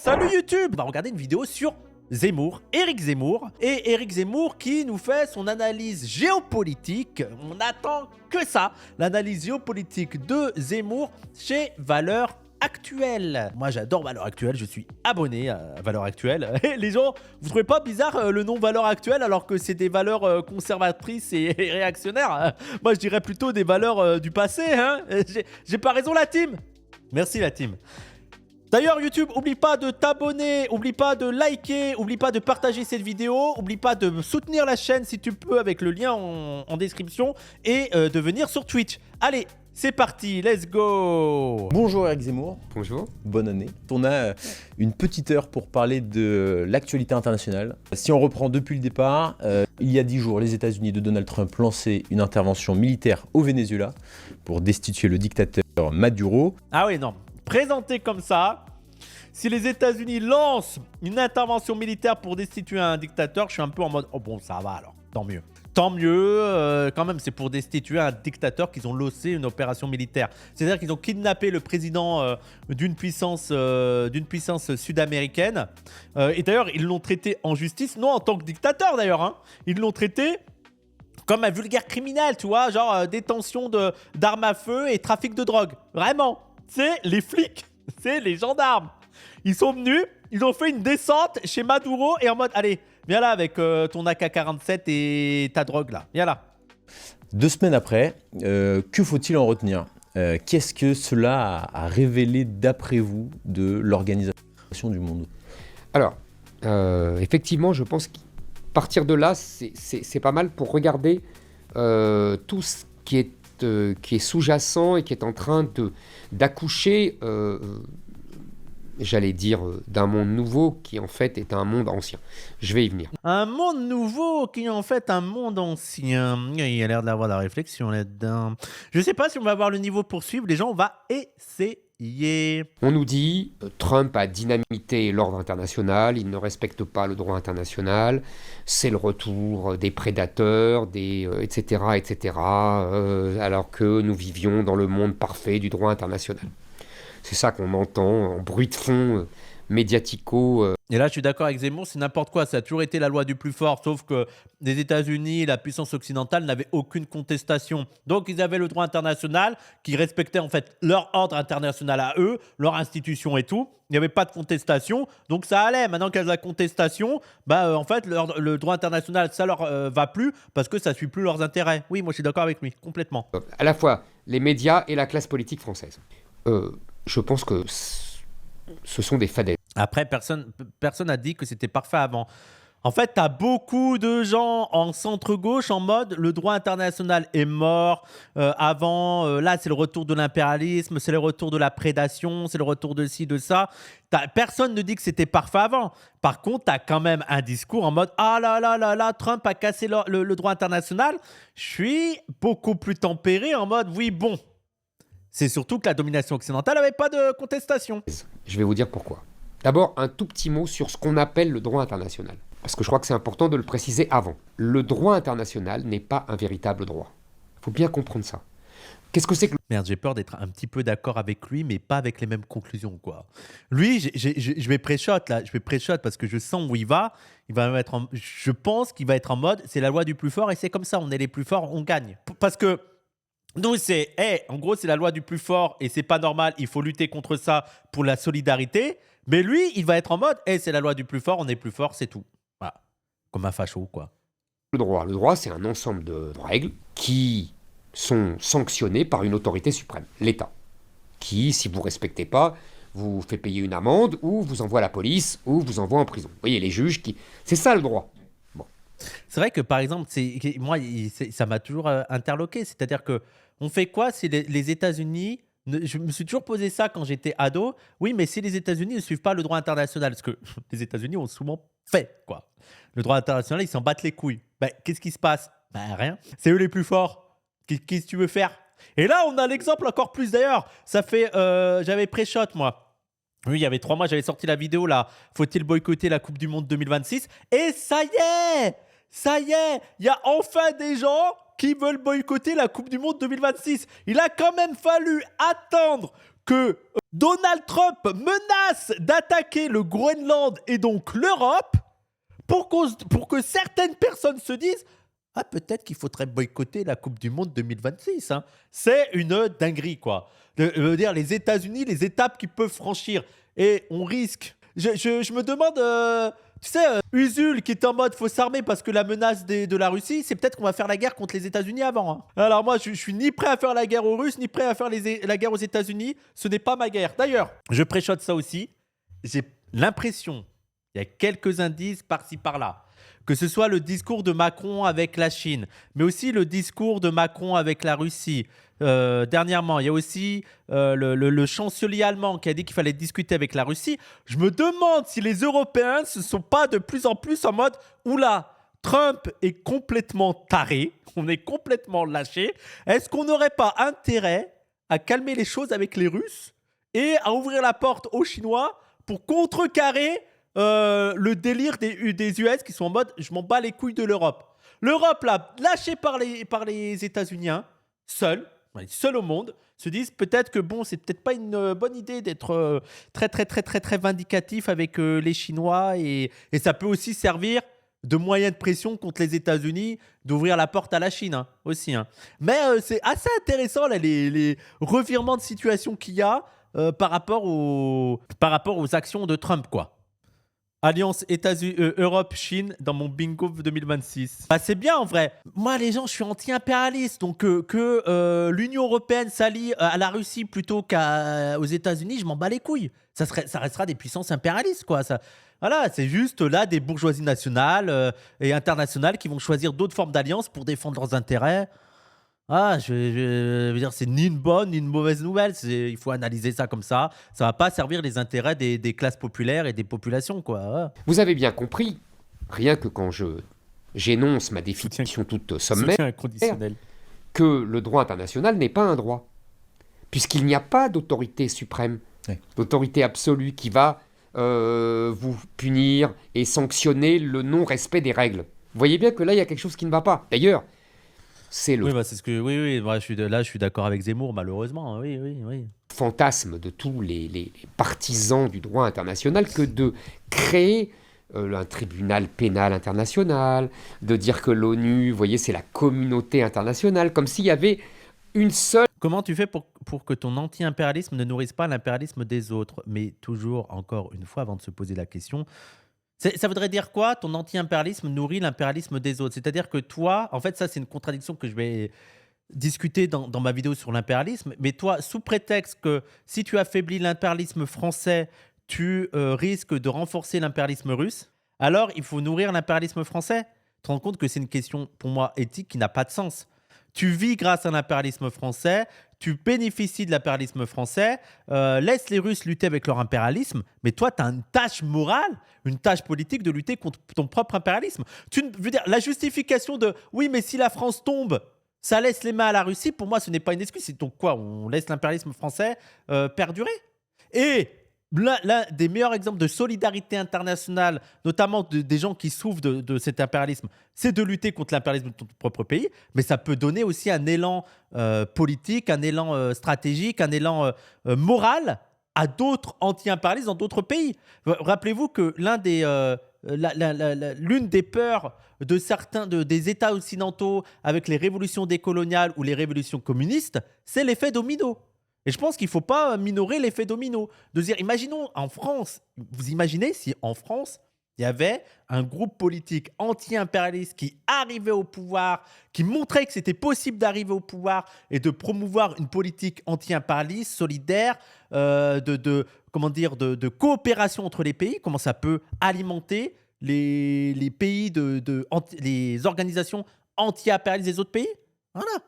Salut YouTube! On va regarder une vidéo sur Zemmour, Éric Zemmour. Et Éric Zemmour qui nous fait son analyse géopolitique. On attend que ça, l'analyse géopolitique de Zemmour chez Valeurs Actuelles. Moi j'adore Valeurs Actuelles, je suis abonné à Valeurs Actuelles. Et les gens, vous trouvez pas bizarre le nom Valeurs Actuelles alors que c'est des valeurs conservatrices et réactionnaires? Moi je dirais plutôt des valeurs du passé, hein. J'ai pas raison la team? Merci la team. D'ailleurs YouTube, oublie pas de t'abonner, oublie pas de liker, oublie pas de partager cette vidéo, oublie pas de soutenir la chaîne si tu peux avec le lien en description et de venir sur Twitch. Allez, c'est parti, let's go. Bonjour Éric Zemmour. Bonjour. Bonne année. On a une petite heure pour parler de l'actualité internationale. Si on reprend depuis le départ, il y a 10 jours, les États-Unis de Donald Trump lançaient une intervention militaire au Venezuela pour destituer le dictateur Maduro. Ah oui, non. Présenté comme ça, si les États-Unis lancent une intervention militaire pour destituer un dictateur, je suis un peu en mode oh bon, ça va alors, tant mieux. Tant mieux, quand même, c'est pour destituer un dictateur qu'ils ont lancé une opération militaire. C'est-à-dire qu'ils ont kidnappé le président d'une puissance sud-américaine. Et d'ailleurs, ils l'ont traité en justice, non en tant que dictateur d'ailleurs, hein. Ils l'ont traité comme un vulgaire criminel, tu vois, genre détention d'armes à feu et trafic de drogue. Vraiment. C'est les flics, c'est les gendarmes. Ils sont venus, ils ont fait une descente chez Maduro et en mode, allez, viens là avec ton AK-47 et ta drogue là, viens là. 2 semaines après, que faut-il en retenir? Qu'est-ce que cela a révélé d'après vous de l'organisation du monde? Alors, effectivement, je pense qu'à partir de là, c'est pas mal pour regarder tout ce qui est sous-jacent et qui est en train d'accoucher, j'allais dire, d'un monde nouveau qui en fait est un monde ancien. Je vais y venir. Un monde nouveau qui est en fait un monde ancien. Il y a l'air d'avoir de la réflexion là-dedans. Je sais pas si on va avoir le niveau pour suivre, les gens, on va essayer. On nous dit Trump a dynamité l'ordre international, il ne respecte pas le droit international, c'est le retour des prédateurs, etc., etc., alors que nous vivions dans le monde parfait du droit international. C'est ça qu'on entend en bruit de fond médiatico. Et là, je suis d'accord avec Zemmour, c'est n'importe quoi. Ça a toujours été la loi du plus fort, sauf que les États-Unis, la puissance occidentale, n'avaient aucune contestation. Donc, ils avaient le droit international qui respectait en fait leur ordre international à eux, leur institution et tout. Il n'y avait pas de contestation, donc ça allait. Maintenant qu'il y a de la contestation, en fait, le droit international, ça leur va plus parce que ça ne suit plus leurs intérêts. Oui, moi, je suis d'accord avec lui, complètement. À la fois les médias et la classe politique française. Je pense que ce sont des fadaises. Après, personne n'a dit que c'était parfait avant. En fait, tu as beaucoup de gens en centre-gauche en mode le droit international est mort. Avant, là, c'est le retour de l'impérialisme, c'est le retour de la prédation, c'est le retour de ci, de ça. Personne ne dit que c'était parfait avant. Par contre, tu as quand même un discours en mode ah là là là là, Trump a cassé le droit international. Je suis beaucoup plus tempéré en mode oui, bon. C'est surtout que la domination occidentale n'avait pas de contestation. Je vais vous dire pourquoi. D'abord, un tout petit mot sur ce qu'on appelle le droit international. Parce que je crois que c'est important de le préciser avant. Le droit international n'est pas un véritable droit. Il faut bien comprendre ça. Qu'est-ce que c'est que... Merde, j'ai peur d'être un petit peu d'accord avec lui, mais pas avec les mêmes conclusions, quoi. Lui, je vais pré-shot, là. Je vais pré-shot parce que je sens où il va. Je pense qu'il va être en mode, c'est la loi du plus fort et c'est comme ça. On est les plus forts, on gagne. Parce que... nous, c'est, en gros, c'est la loi du plus fort et c'est pas normal, il faut lutter contre ça pour la solidarité. Mais lui, il va être en mode, c'est la loi du plus fort, on est plus fort, c'est tout. Voilà. Comme un facho, quoi. Le droit, c'est un ensemble de règles qui sont sanctionnées par une autorité suprême, l'État, qui, si vous ne respectez pas, vous fait payer une amende ou vous envoie à la police ou vous envoie en prison. Vous voyez, les juges qui... C'est ça le droit. C'est vrai que, par exemple, moi, ça m'a toujours interloqué. C'est-à-dire que on fait quoi si les États-Unis... Je me suis toujours posé ça quand j'étais ado. Oui, mais si les États-Unis ne suivent pas le droit international, parce que les États-Unis ont souvent fait, quoi. Le droit international, ils s'en battent les couilles. Qu'est-ce qui se passe? Rien. C'est eux les plus forts. Qu'est-ce que tu veux faire? Et là, on a l'exemple encore plus d'ailleurs. Ça fait... j'avais pré-shot, moi. Oui, il y avait 3 mois, j'avais sorti la vidéo, là. Faut-il boycotter la Coupe du Monde 2026? Et ça y est! Ça y est! Il y a enfin des gens qui veulent boycotter la Coupe du Monde 2026. Il a quand même fallu attendre que Donald Trump menace d'attaquer le Groenland et donc l'Europe pour que certaines personnes se disent « Ah, peut-être qu'il faudrait boycotter la Coupe du Monde 2026. Hein. » C'est une dinguerie, quoi. Dire les États-Unis, les étapes qu'ils peuvent franchir. Et on risque... Je me demande... tu sais, Usul qui est en mode faut s'armer parce que la menace de la Russie, c'est peut-être qu'on va faire la guerre contre les États-Unis avant. Hein. Alors moi, je suis ni prêt à faire la guerre aux Russes, ni prêt à faire la guerre aux États-Unis. Ce n'est pas ma guerre. D'ailleurs, je préchote ça aussi. J'ai l'impression, il y a quelques indices par-ci par-là, que ce soit le discours de Macron avec la Chine, mais aussi le discours de Macron avec la Russie. Dernièrement, il y a aussi le chancelier allemand qui a dit qu'il fallait discuter avec la Russie. Je me demande si les Européens ne sont pas de plus en plus en mode « Oula, Trump est complètement taré, on est complètement lâché. Est-ce qu'on n'aurait pas intérêt à calmer les choses avec les Russes et à ouvrir la porte aux Chinois pour contrecarrer le délire des US qui sont en mode « Je m'en bats les couilles de l'Europe ». L'Europe, là, lâchée par les États-Unis, hein, seule au monde, se disent peut-être que bon, c'est peut-être pas une bonne idée d'être très vindicatif avec les Chinois et ça peut aussi servir de moyen de pression contre les États-Unis d'ouvrir la porte à la Chine hein, aussi. Hein. Mais c'est assez intéressant là, les revirements de situation qu'il y a par rapport aux actions de Trump, quoi. Alliance Europe-Chine dans mon bingo 2026. Bah, c'est bien en vrai. Moi, les gens, je suis anti-impérialiste. Donc, que l'Union européenne s'allie à la Russie plutôt qu'aux États-Unis, je m'en bats les couilles. Ça restera des puissances impérialistes, quoi. Voilà, c'est juste là des bourgeoisies nationales et internationales qui vont choisir d'autres formes d'alliances pour défendre leurs intérêts. Ah, je veux dire, c'est ni une bonne ni une mauvaise nouvelle. Il faut analyser ça comme ça. Ça va pas servir les intérêts des classes populaires et des populations, quoi. Ah. Vous avez bien compris, rien que quand j'énonce ma définition toute sommaire, que le droit international n'est pas un droit, puisqu'il n'y a pas d'autorité suprême, d'autorité absolue qui va vous punir et sanctionner le non-respect des règles. Vous voyez bien que là, il y a quelque chose qui ne va pas. D'ailleurs, c'est le je suis d'accord avec Zemmour, malheureusement. Oui. Fantasme de tous les partisans du droit international que de créer un tribunal pénal international, de dire que l'ONU, vous voyez, c'est la communauté internationale, comme s'il y avait une seule... Comment tu fais pour que ton anti-impérialisme ne nourrisse pas l'impérialisme des autres? Mais toujours, encore une fois, avant de se poser la question... Ça voudrait dire quoi? Ton anti-impérialisme nourrit l'impérialisme des autres. C'est-à-dire que toi, en fait, ça, c'est une contradiction que je vais discuter dans ma vidéo sur l'impérialisme. Mais toi, sous prétexte que si tu affaiblis l'impérialisme français, tu risques de renforcer l'impérialisme russe, alors il faut nourrir l'impérialisme français. Tu te rends compte que c'est une question, pour moi, éthique qui n'a pas de sens. Tu vis grâce à l'impérialisme français, tu bénéficies de l'impérialisme français, laisse les Russes lutter avec leur impérialisme, mais toi, tu as une tâche morale, une tâche politique de lutter contre ton propre impérialisme. Je veux dire, la justification de « oui, mais si la France tombe, ça laisse les mains à la Russie », pour moi, ce n'est pas une excuse. C'est donc quoi? On laisse l'impérialisme français perdurer. Et l'un des meilleurs exemples de solidarité internationale, notamment des gens qui souffrent de cet impérialisme, c'est de lutter contre l'impérialisme de ton propre pays, mais ça peut donner aussi un élan politique, un élan stratégique, un élan moral à d'autres anti-impérialistes dans d'autres pays. Rappelez-vous que l'une des peurs de certains des États occidentaux avec les révolutions décoloniales ou les révolutions communistes, c'est l'effet domino. Et je pense qu'il ne faut pas minorer l'effet domino. De dire, imaginons en France, vous imaginez si en France, il y avait un groupe politique anti-impérialiste qui arrivait au pouvoir, qui montrait que c'était possible d'arriver au pouvoir et de promouvoir une politique anti-impérialiste, solidaire, de coopération entre les pays, comment ça peut alimenter les pays, les organisations anti-impérialistes des autres pays. Voilà.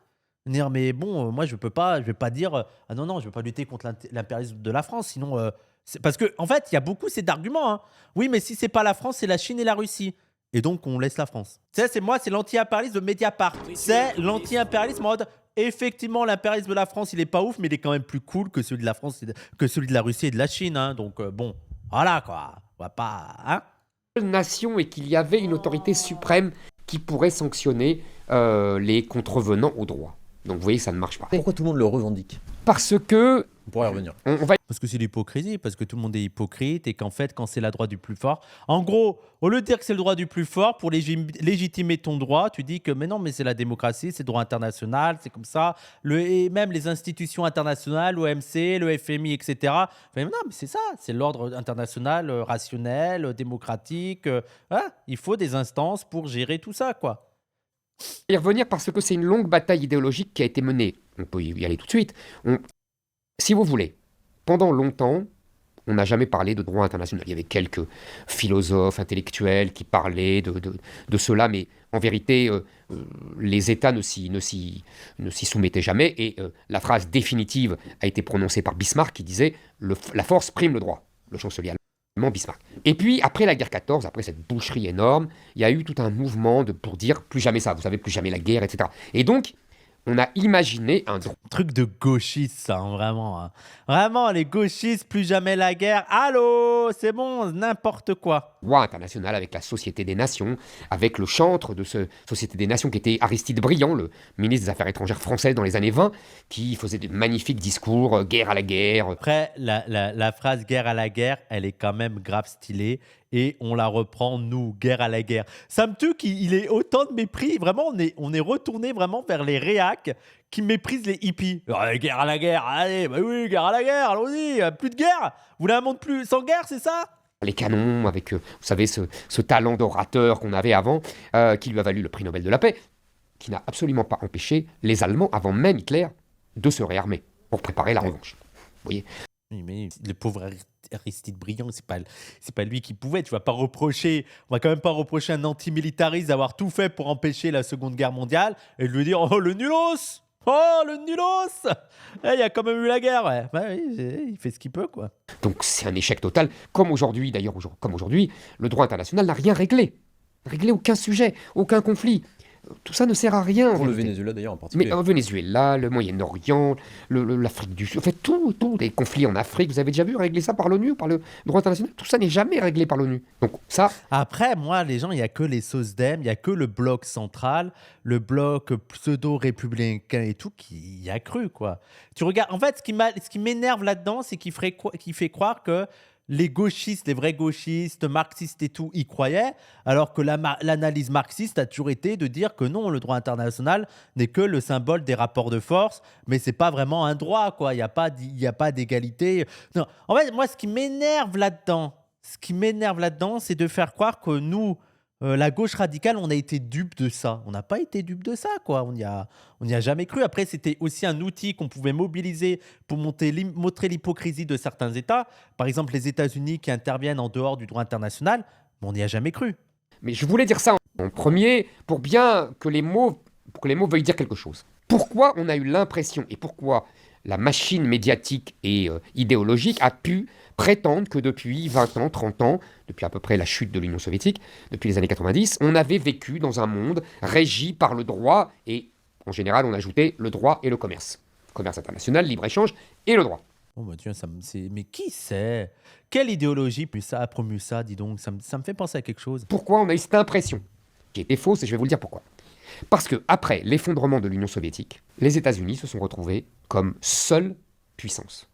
Dire, mais bon, moi, je vais pas dire ah non, je vais pas lutter contre l'impérialisme de la France, sinon parce que en fait, il y a beaucoup d'arguments. Hein. Oui, mais si c'est pas la France, c'est la Chine et la Russie, et donc on laisse la France. Tu sais, c'est l'anti-impérialisme de Mediapart. C'est l'anti-impérialisme en mode effectivement l'impérialisme de la France, il est pas ouf, mais il est quand même plus cool que celui de la France, que celui de la Russie et de la Chine. Hein. Donc bon, voilà quoi, on va pas. Hein nation et qu'il y avait une autorité suprême qui pourrait sanctionner les contrevenants au droit. Donc vous voyez, ça ne marche pas. Pourquoi tout le monde le revendique? parce que On pourrait y revenir. on va Parce que c'est l'hypocrisie, parce que tout le monde est hypocrite et qu'en fait, quand c'est la droit du plus fort, en gros, au lieu de dire que c'est le droit du plus fort, pour légitimer ton droit, tu dis que mais non, mais c'est la démocratie, c'est le droit international, c'est comme ça. Et même les institutions internationales, l'OMC, le FMI, etc. Enfin, mais non, mais c'est ça, c'est l'ordre international rationnel, démocratique. Il faut des instances pour gérer tout ça, quoi. y revenir parce que c'est une longue bataille idéologique qui a été menée. On peut y aller tout de suite. Si vous voulez, pendant longtemps, on n'a jamais parlé de droit international. Il y avait quelques philosophes intellectuels qui parlaient de cela, mais en vérité, les États ne s'y soumettaient jamais. Et la phrase définitive a été prononcée par Bismarck qui disait « la force prime le droit », le chancelier allemand Bismarck. Et puis, après la guerre 14, après cette boucherie énorme, il y a eu tout un mouvement pour dire « plus jamais ça, vous savez, plus jamais la guerre, etc. » Et donc, on a imaginé un Truc de gauchiste, ça, hein, vraiment. Hein. Vraiment, les gauchistes, plus jamais la guerre. Allô, c'est bon, n'importe quoi. droit international avec la Société des Nations, avec le chantre de cette Société des Nations qui était Aristide Briand, le ministre des Affaires étrangères français dans les années 20, qui faisait de magnifiques discours, guerre à la guerre. Après, la phrase guerre à la guerre, elle est quand même grave stylée. Et on la reprend, nous, guerre à la guerre. Ça me tue qu'il ait autant de mépris. Vraiment, on est retourné vraiment vers les réacs qui méprisent les hippies. Guerre à la guerre, allez, bah oui, guerre à la guerre, allons-y, plus de guerre. Vous voulez un monde plus sans guerre, c'est ça? Les canons, avec, vous savez, ce talent d'orateur qu'on avait avant, qui lui a valu le prix Nobel de la paix, qui n'a absolument pas empêché les Allemands, avant même Hitler, de se réarmer pour préparer la revanche. Vous voyez ? Oui, mais le pauvre Aristide Briand, c'est pas lui qui pouvait. Tu vas pas reprocher, on va quand même pas reprocher à un antimilitariste d'avoir tout fait pour empêcher la Seconde Guerre mondiale et de lui dire oh le nulos, oh le nulos. Il y a quand même eu la guerre. Ouais. Bah oui, il fait ce qu'il peut quoi. Donc c'est un échec total. Comme aujourd'hui, d'ailleurs, comme aujourd'hui, le droit international n'a rien réglé. Réglé aucun sujet, aucun conflit. Tout ça ne sert à rien. Pour le Venezuela d'ailleurs en particulier. Mais au Venezuela, le Moyen-Orient, l'Afrique du Sud, en fait, tous les conflits en Afrique, vous avez déjà vu régler ça par l'ONU, par le droit international. Tout ça n'est jamais réglé par l'ONU. Donc ça. Après, moi, les gens, il n'y a que les SOSDEM, il n'y a que le bloc central, le bloc pseudo-républicain et tout qui y a cru, quoi. Tu regardes, en fait, ce qui m'énerve là-dedans, c'est qu'il fait croire que les gauchistes, les vrais gauchistes, marxistes et tout, y croyaient, alors que l'analyse marxiste a toujours été de dire que non, le droit international n'est que le symbole des rapports de force, mais c'est pas vraiment un droit, quoi. Il n'y a pas d'égalité. Non. En fait, moi, ce qui m'énerve là-dedans, c'est de faire croire que nous, la gauche radicale, on a été dupe de ça. On n'a pas été dupe de ça, quoi. On n'y a jamais cru. Après, c'était aussi un outil qu'on pouvait mobiliser pour montrer l'hypocrisie de certains États. Par exemple, les États-Unis qui interviennent en dehors du droit international, mais on n'y a jamais cru. Mais je voulais dire ça en premier pour bien que les mots veuillent dire quelque chose. Pourquoi on a eu l'impression et pourquoi la machine médiatique et idéologique a pu prétendre que depuis 20 ans, 30 ans, depuis à peu près la chute de l'Union soviétique, depuis les années 90, on avait vécu dans un monde régi par le droit et, en général, on ajoutait le droit et le commerce. Commerce international, libre-échange et le droit. Oh mon Dieu, mais qui c'est? Quelle idéologie a promu ça, dis donc? Ça me fait penser à quelque chose. Pourquoi on a eu cette impression qui était fausse et je vais vous le dire pourquoi. Parce que après l'effondrement de l'Union soviétique, les États-Unis se sont retrouvés comme seule puissance.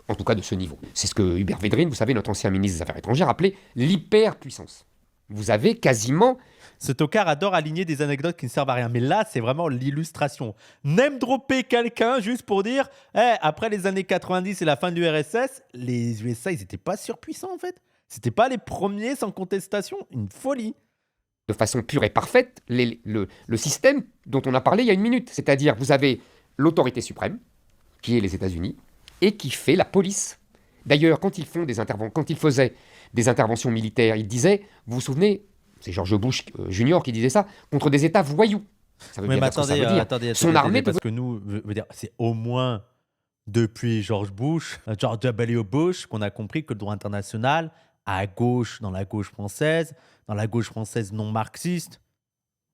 En tout cas de ce niveau. C'est ce que Hubert Védrine, vous savez, notre ancien ministre des Affaires étrangères, appelait l'hyperpuissance. Vous avez quasiment... Ce tocard adore aligner des anecdotes qui ne servent à rien. Mais là, c'est vraiment l'illustration. Name dropper quelqu'un juste pour dire après les années 90 et la fin de l'URSS, les USA, ils n'étaient pas surpuissants en fait. C'était pas les premiers sans contestation. Une folie. De façon pure et parfaite, le système dont on a parlé il y a une minute. C'est-à-dire, vous avez l'autorité suprême, qui est les États-Unis, et qui fait la police. D'ailleurs, quand ils faisaient des interventions militaires, ils disaient, vous vous souvenez, c'est George Bush Jr. qui disait ça, contre des États voyous. Ça veut bien dire ce que ça veut dire. Attendez, Son armée parce que nous, c'est au moins depuis George W. Bush, qu'on a compris que le droit international, à gauche, dans la gauche française non marxiste,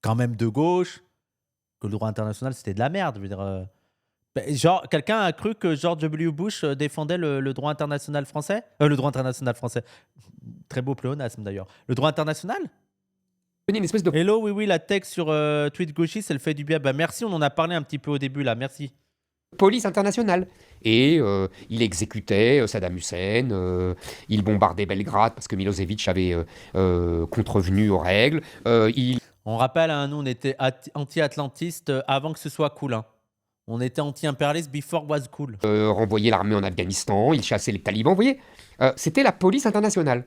quand même de gauche, que le droit international, c'était de la merde. Je veux dire, genre, quelqu'un a cru que George W. Bush défendait le droit international français? Le droit international français. Très beau pléonasme d'ailleurs. Le droit international? Une espèce de... Hello, oui, la tech sur tweet gauchiste, elle fait du bien. Bah, merci, on en a parlé un petit peu au début là, merci. police internationale. Et il exécutait Saddam Hussein, il bombardait Belgrade parce que Milosevic avait contrevenu aux règles. On rappelle, hein, nous, on était anti-atlantistes avant que ce soit cool. Hein. On était anti-impérialiste before was cool. Renvoyait l'armée en Afghanistan, il chassait les talibans, vous voyez. C'était la police internationale.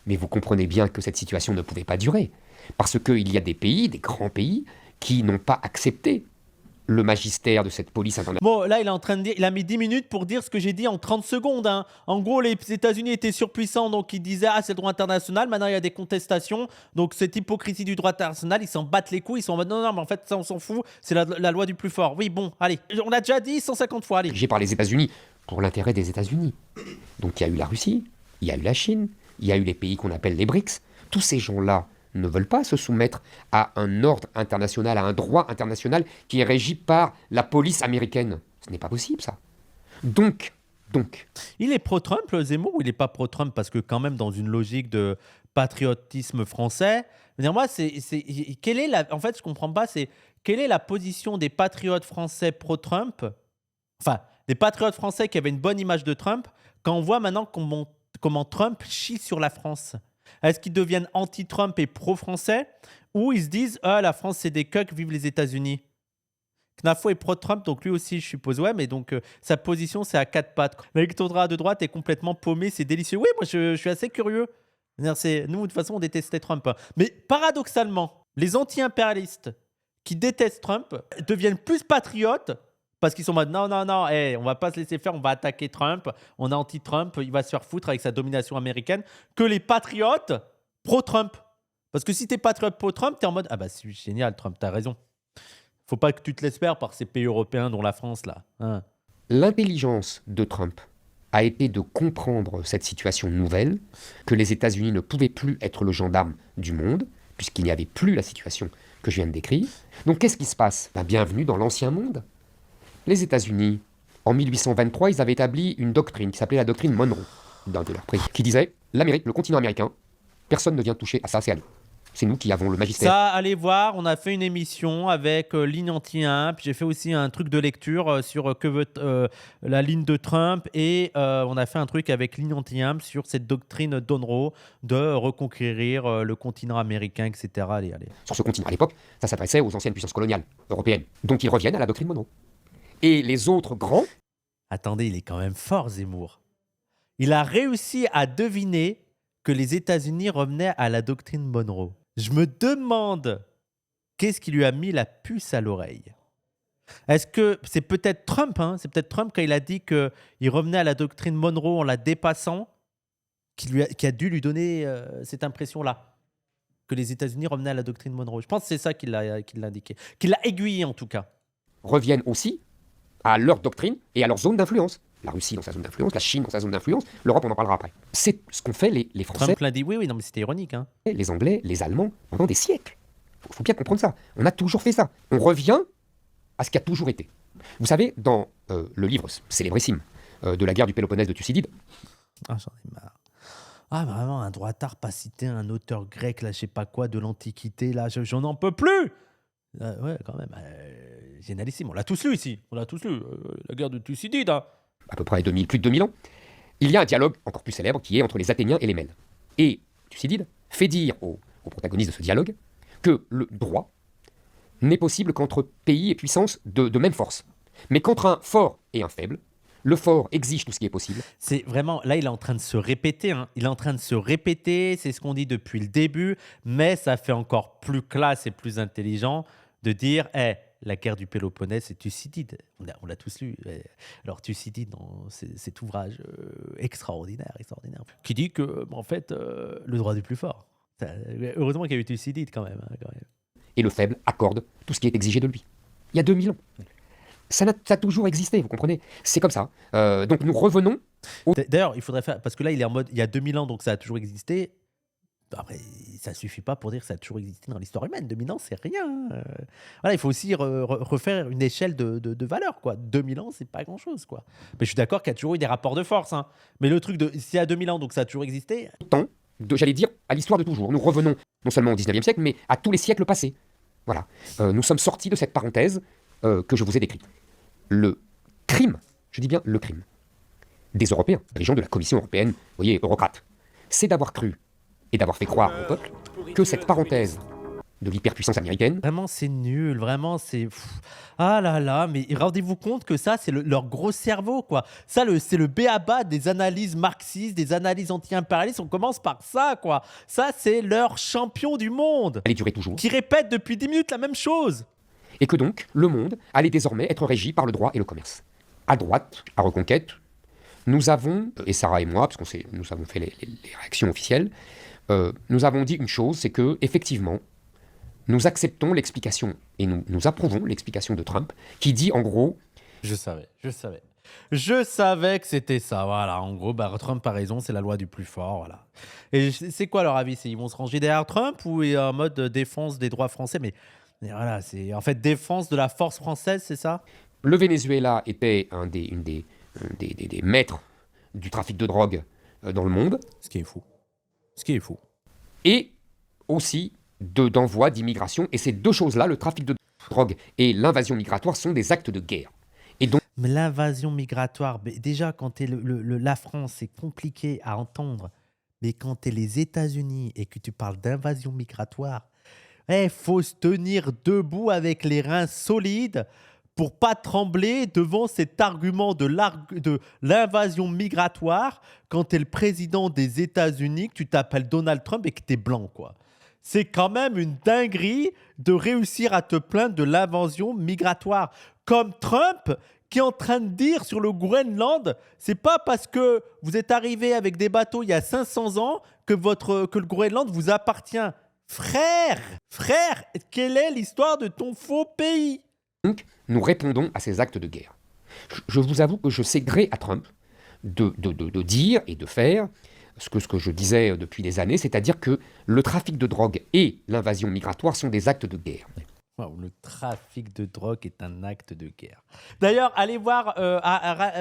Mais vous comprenez bien que cette situation ne pouvait pas durer. Parce qu'il y a des pays, des grands pays, qui n'ont pas accepté le magistère de cette police internationale. Bon, là, il est en train de dire, il a mis 10 minutes pour dire ce que j'ai dit en 30 secondes. Hein. En gros, les États-Unis étaient surpuissants, donc ils disaient ah c'est le droit international. Maintenant, il y a des contestations, donc cette hypocrisie du droit international, ils s'en battent les couilles, ils sont en mode non, mais en fait ça on s'en fout, c'est la loi du plus fort. Oui, bon, allez, on l'a déjà dit 150 fois, allez. Dirigé par les États-Unis pour l'intérêt des États-Unis. Donc il y a eu la Russie, il y a eu la Chine, il y a eu les pays qu'on appelle les BRICS. Tous ces gens-là ne veulent pas se soumettre à un ordre international, à un droit international qui est régi par la police américaine. Ce n'est pas possible, ça. Donc... Il est pro-Trump, le Zemmour, ou il n'est pas pro-Trump parce que quand même dans une logique de patriotisme français, je veux dire, moi, quelle est la... En fait, je comprends pas, c'est quelle est la position des patriotes français pro-Trump, enfin, des patriotes français qui avaient une bonne image de Trump, quand on voit maintenant comment Trump chie sur la France. Est-ce qu'ils deviennent anti-Trump et pro-français ou ils se disent « Ah, la France, c'est des cucks, vive les États-Unis » Knafo est pro-Trump, donc lui aussi, je suppose. Ouais, mais donc sa position, c'est à quatre pattes. L'électorat de droite est complètement paumé, c'est délicieux. Oui, moi, je suis assez curieux. Nous, de toute façon, on détestait Trump. Hein. Mais paradoxalement, les anti-impérialistes qui détestent Trump deviennent plus patriotes parce qu'ils sont en mode non, hey, on va pas se laisser faire, on va attaquer Trump, on est anti-Trump, il va se faire foutre avec sa domination américaine, que les patriotes pro-Trump. Parce que si t'es patriote pro-Trump, t'es en mode ah bah c'est génial, Trump, t'as raison. Faut pas que tu te laisses faire par ces pays européens, dont la France là. Hein. L'intelligence de Trump a été de comprendre cette situation nouvelle, que les États-Unis ne pouvaient plus être le gendarme du monde, puisqu'il n'y avait plus la situation que je viens de décrire. Donc qu'est-ce qui se passe ? Bienvenue dans l'ancien monde. Les États-Unis, en 1823, ils avaient établi une doctrine qui s'appelait la doctrine Monroe, d'un de leurs prix, qui disait « L'Amérique, le continent américain, personne ne vient toucher à ça, c'est à nous. C'est nous qui avons le magistère. » Ça, allez voir, on a fait une émission avec Ligne Anti-1, puis j'ai fait aussi un truc de lecture sur que veut la ligne de Trump, et on a fait un truc avec Ligne Anti-1 sur cette doctrine Monroe de reconquérir le continent américain, etc. Allez. Sur ce continent, à l'époque, ça s'adressait aux anciennes puissances coloniales européennes. Donc ils reviennent à la doctrine Monroe. Et les autres grands... Attendez, il est quand même fort, Zemmour. Il a réussi à deviner que les États-Unis revenaient à la doctrine Monroe. Je me demande qu'est-ce qui lui a mis la puce à l'oreille. Est-ce que c'est peut-être Trump, hein, c'est peut-être Trump quand il a dit qu'il revenait à la doctrine Monroe en la dépassant, qui a dû lui donner cette impression-là, que les États-Unis revenaient à la doctrine Monroe. Je pense que c'est ça qu'il l'a indiqué, qu'il l'a aiguillé en tout cas. Reviennent aussi à leur doctrine et à leur zone d'influence. La Russie dans sa zone d'influence, la Chine dans sa zone d'influence, l'Europe, on en parlera après. C'est ce qu'ont fait les Français. Trump l'a dit, oui, non, mais c'était ironique. Hein. Les Anglais, les Allemands, pendant des siècles. Il faut bien comprendre ça. On a toujours fait ça. On revient à ce qui a toujours été. Vous savez, dans le livre célébrissime de la guerre du Péloponnèse de Thucydide... Ah, j'en ai marre. Ah, vraiment, un droitard pas cité un auteur grec, là, je sais pas quoi, de l'Antiquité, là, j'en en peux plus. Ouais, quand même, génialissime. On l'a tous lu ici. On l'a tous lu. La guerre de Thucydide. Hein. À peu près plus de 2000 ans. Il y a un dialogue encore plus célèbre qui est entre les Athéniens et les Mèdes. Et Thucydide fait dire aux protagonistes de ce dialogue que le droit n'est possible qu'entre pays et puissances de même force. Mais qu'entre un fort et un faible, le fort exige tout ce qui est possible. C'est vraiment, là, il est en train de se répéter. Hein. Il est en train de se répéter, c'est ce qu'on dit depuis le début, mais ça fait encore plus classe et plus intelligent de dire la guerre du Péloponnèse, c'est Thucydide. On l'a tous lu. Alors, Thucydide, dans cet ouvrage extraordinaire, qui dit que, en fait, le droit du plus fort. Heureusement qu'il y a eu Thucydide quand même. Et le faible accorde tout ce qui est exigé de lui. Il y a 2000 ans. Ça a toujours existé, vous comprenez ? C'est comme ça. Donc nous revenons... D'ailleurs, il faudrait faire... Parce que là, il est en mode, il y a 2000 ans, donc ça a toujours existé. Après, ça ne suffit pas pour dire que ça a toujours existé dans l'histoire humaine. 2000 ans, c'est rien. Voilà, il faut aussi refaire une échelle de valeur, quoi. 2000 ans, c'est pas grand-chose, quoi. Mais je suis d'accord qu'il y a toujours eu des rapports de force. Hein. Mais le truc de... S'il y a 2000 ans, donc ça a toujours existé... J'allais dire, à l'histoire de toujours. Nous revenons non seulement au 19e siècle, mais à tous les siècles passés. Voilà. Nous sommes sortis de cette parenthèse que je vous ai décrite. Le crime, je dis bien le crime, des Européens, des gens de la Commission européenne, vous voyez, eurocrates, c'est d'avoir cru et d'avoir fait croire au peuple que cette parenthèse de l'hyperpuissance américaine. Vraiment, c'est nul. Vraiment, c'est. Ah là là, mais rendez-vous compte que ça, c'est leur gros cerveau, quoi. Ça, c'est le b.a.-ba des analyses marxistes, des analyses anti-impérialistes. On commence par ça, quoi. Ça, c'est leur champion du monde. Allait durer toujours. Qui répète depuis 10 minutes la même chose. Et que donc, le monde allait désormais être régi par le droit et le commerce. À droite, à Reconquête, nous avons, et Sarah et moi, parce que nous avons fait les réactions officielles, nous avons dit une chose, c'est que, effectivement, nous acceptons l'explication et nous approuvons l'explication de Trump qui dit en gros... Je savais. Je savais que c'était ça, voilà. En gros, Trump a raison, c'est la loi du plus fort, voilà. Et c'est quoi leur avis? Ils vont se ranger derrière Trump ou en mode défense des droits français? Mais voilà, c'est en fait défense de la force française, c'est ça? Le Venezuela était une des maîtres du trafic de drogue dans le monde. Ce qui est fou. Et aussi d'envoi d'immigration. Et ces deux choses-là, le trafic de drogue et l'invasion migratoire, sont des actes de guerre. Et donc, mais l'invasion migratoire, déjà quand t'es la France, c'est compliqué à entendre. Mais quand t'es les États-Unis et que tu parles d'invasion migratoire, faut se tenir debout avec les reins solides pour pas trembler devant cet argument de l'invasion migratoire quand t'es le président des États-Unis, que tu t'appelles Donald Trump et que t'es blanc, quoi. C'est quand même une dinguerie de réussir à te plaindre de l'invasion migratoire. Comme Trump qui est en train de dire sur le Groenland, c'est pas parce que vous êtes arrivé avec des bateaux il y a 500 ans que le Groenland vous appartient. Frère, quelle est l'histoire de ton faux pays? Donc, nous répondons à ces actes de guerre. Je vous avoue que je sais gré à Trump de dire et de faire ce que je disais depuis des années, c'est-à-dire que le trafic de drogue et l'invasion migratoire sont des actes de guerre. Wow, le trafic de drogue est un acte de guerre. D'ailleurs, allez voir,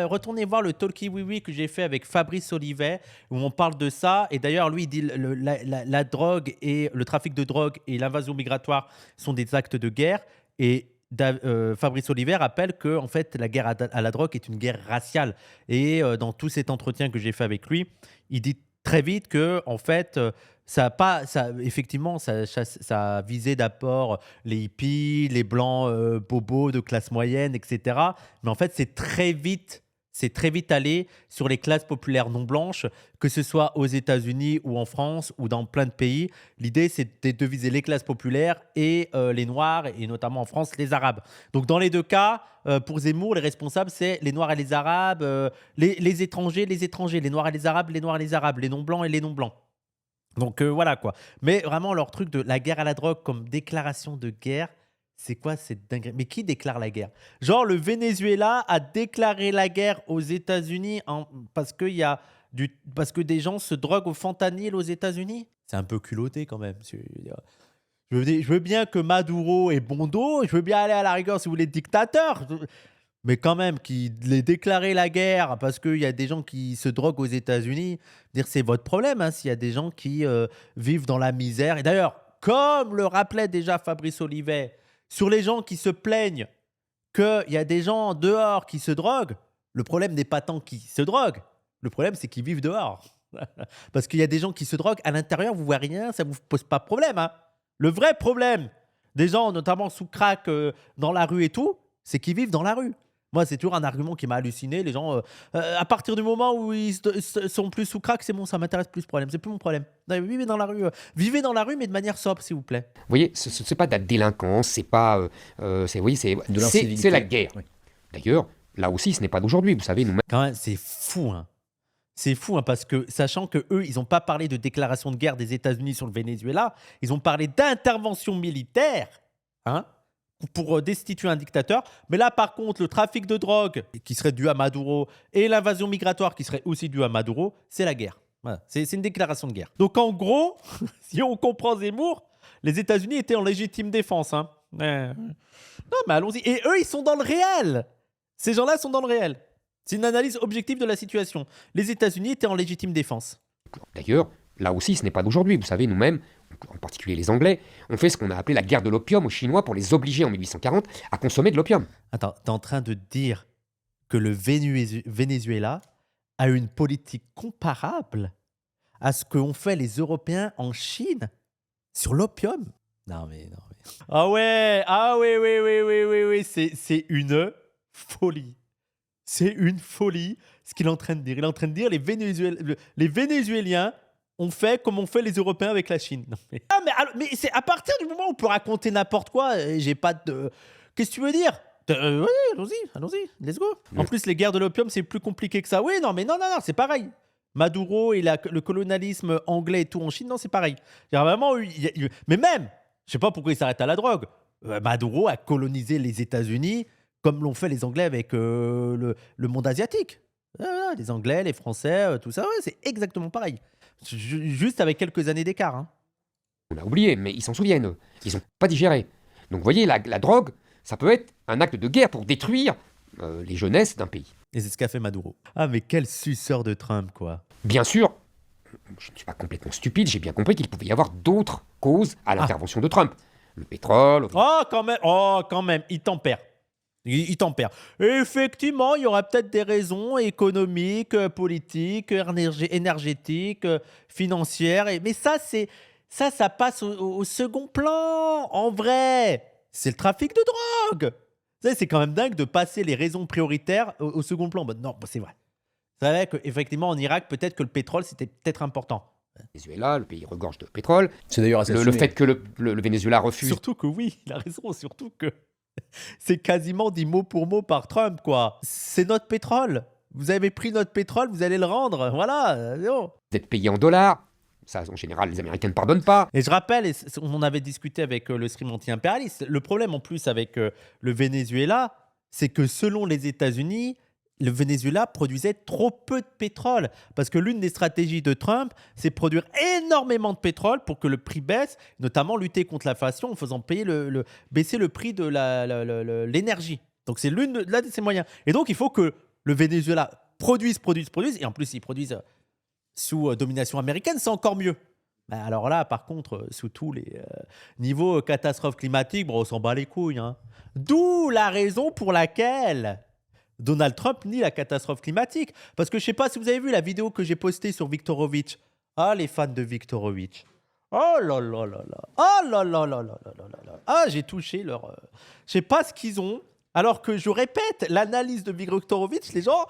retournez voir le Talkie Oui Oui que j'ai fait avec Fabrice Olivet, où on parle de ça. Et d'ailleurs, lui, il dit la drogue et le trafic de drogue et l'invasion migratoire sont des actes de guerre. Et Fabrice Olivet rappelle que en fait, la guerre à la drogue est une guerre raciale. Et dans tout cet entretien que j'ai fait avec lui, il dit très vite que en fait, effectivement, ça visait d'abord les hippies, les blancs bobos de classe moyenne, etc. Mais en fait, c'est très vite allé sur les classes populaires non blanches, que ce soit aux États-Unis ou en France ou dans plein de pays. L'idée, c'est de viser les classes populaires et les Noirs, et notamment en France, les Arabes. Donc, dans les deux cas, pour Zemmour, les responsables, c'est les Noirs et les Arabes, les étrangers, les Noirs et les Arabes, les Noirs et les Arabes, les non-blancs et les non-blancs. Donc, voilà, quoi. Mais vraiment, leur truc de la guerre à la drogue comme déclaration de guerre, c'est quoi cette dinguerie? Mais qui déclare la guerre? Genre, le Venezuela a déclaré la guerre aux États-Unis parce que des gens se droguent au fentanyl aux États-Unis? C'est un peu culotté quand même. Je veux bien que Maduro est bon dos, je veux bien aller à la rigueur si vous voulez dictateur, mais quand même, qu'il ait déclaré la guerre parce qu'il y a des gens qui se droguent aux États-Unis, dire c'est votre problème, hein, s'il y a des gens qui vivent dans la misère. Et d'ailleurs, comme le rappelait déjà Fabrice Olivet, sur les gens qui se plaignent qu'il y a des gens dehors qui se droguent, le problème n'est pas tant qu'ils se droguent, le problème c'est qu'ils vivent dehors. Parce qu'il y a des gens qui se droguent à l'intérieur, vous ne voyez rien, ça ne vous pose pas de problème. Hein. Le vrai problème des gens, notamment sous crack dans la rue et tout, c'est qu'ils vivent dans la rue. Moi, c'est toujours un argument qui m'a halluciné. Les gens, à partir du moment où ils sont plus sous crack, c'est bon, ça m'intéresse plus ce problème. C'est plus mon problème. Vivez dans la rue, mais de manière sobre, s'il vous plaît. Vous voyez, ce n'est pas de la délinquance, c'est pas, c'est de l'incivilité. C'est la guerre. Oui. D'ailleurs, là aussi, ce n'est pas d'aujourd'hui. Vous savez, nous-mêmes. Quand même, c'est fou, hein. C'est fou, hein, parce que sachant que eux, ils n'ont pas parlé de déclaration de guerre des États-Unis sur le Venezuela, ils ont parlé d'intervention militaire, hein, pour destituer un dictateur. Mais là, par contre, le trafic de drogue qui serait dû à Maduro et l'invasion migratoire qui serait aussi due à Maduro, c'est la guerre. Voilà. C'est une déclaration de guerre. Donc, en gros, si on comprend Zemmour, les États-Unis étaient en légitime défense. Hein. Non, mais allons-y. Et eux, ils sont dans le réel. Ces gens-là sont dans le réel. C'est une analyse objective de la situation. Les États-Unis étaient en légitime défense. D'ailleurs, là aussi, ce n'est pas d'aujourd'hui. Vous savez, nous-mêmes, en particulier les Anglais, ont fait ce qu'on a appelé la guerre de l'opium aux Chinois pour les obliger en 1840 à consommer de l'opium. Attends, t'es en train de dire que le Venezuela a une politique comparable à ce qu'ont fait les Européens en Chine sur l'opium. Non mais. Ah ouais, oui, c'est une folie. C'est une folie ce qu'il est en train de dire. Il est en train de dire les Vénézuéliens ont fait comme ont fait les Européens avec la Chine. Non, mais c'est à partir du moment où on peut raconter n'importe quoi, j'ai pas de... Qu'est-ce que tu veux dire oui, allons-y, let's go. En plus, les guerres de l'opium, c'est plus compliqué que ça. Oui, non, c'est pareil. Maduro et le colonialisme anglais et tout en Chine, non, c'est pareil. Il y a vraiment mais même, je sais pas pourquoi il s'arrête à la drogue. Maduro a colonisé les États-Unis comme l'ont fait les Anglais avec le monde asiatique. Les Anglais, les Français, tout ça, ouais, c'est exactement pareil. Juste avec quelques années d'écart. Hein. On a oublié, mais ils s'en souviennent. Ils n'ont pas digéré. Donc vous voyez, la drogue, ça peut être un acte de guerre pour détruire les jeunesses d'un pays. Et c'est ce qu'a fait Maduro. Ah, mais quel suceur de Trump, quoi. Bien sûr, je ne suis pas complètement stupide, j'ai bien compris qu'il pouvait y avoir d'autres causes à l'intervention de Trump. Le pétrole... Quand même, il tempère. Il tempère. Effectivement, il y aura peut-être des raisons économiques, politiques, énergétiques, financières. Mais ça passe au second plan. En vrai, c'est le trafic de drogue. C'est quand même dingue de passer les raisons prioritaires au second plan. Non, c'est vrai. C'est vrai qu'effectivement, en Irak, peut-être que le pétrole, c'était peut-être important. Venezuela, le pays regorge de pétrole. C'est d'ailleurs assez le fait que le Venezuela refuse... Surtout que oui, il a raison, surtout que c'est quasiment dit mot pour mot par Trump, quoi. C'est notre pétrole. Vous avez pris notre pétrole, vous allez le rendre. Voilà. D'être payé en dollars. Ça, en général, les Américains ne pardonnent pas. Et je rappelle, on en avait discuté avec le stream anti-impérialiste, le problème en plus avec le Venezuela, c'est que selon les États-Unis, le Venezuela produisait trop peu de pétrole. Parce que l'une des stratégies de Trump, c'est produire énormément de pétrole pour que le prix baisse, notamment lutter contre l'inflation en faisant baisser le prix de l'énergie. Donc c'est l'un de ses moyens. Et donc il faut que le Venezuela produise. Et en plus, ils produisent sous domination américaine, c'est encore mieux. Alors là, par contre, sous tous les niveaux catastrophe climatique, on s'en bat les couilles. Hein. D'où la raison pour laquelle Donald Trump nie la catastrophe climatique. Parce que je ne sais pas si vous avez vu la vidéo que j'ai postée sur Viktorovitch. Ah, les fans de Viktorovitch. Oh là là là là. Oh là là là là là là là. Ah, j'ai touché leur... Je ne sais pas ce qu'ils ont. Alors que je répète, l'analyse de Viktorovitch, les gens,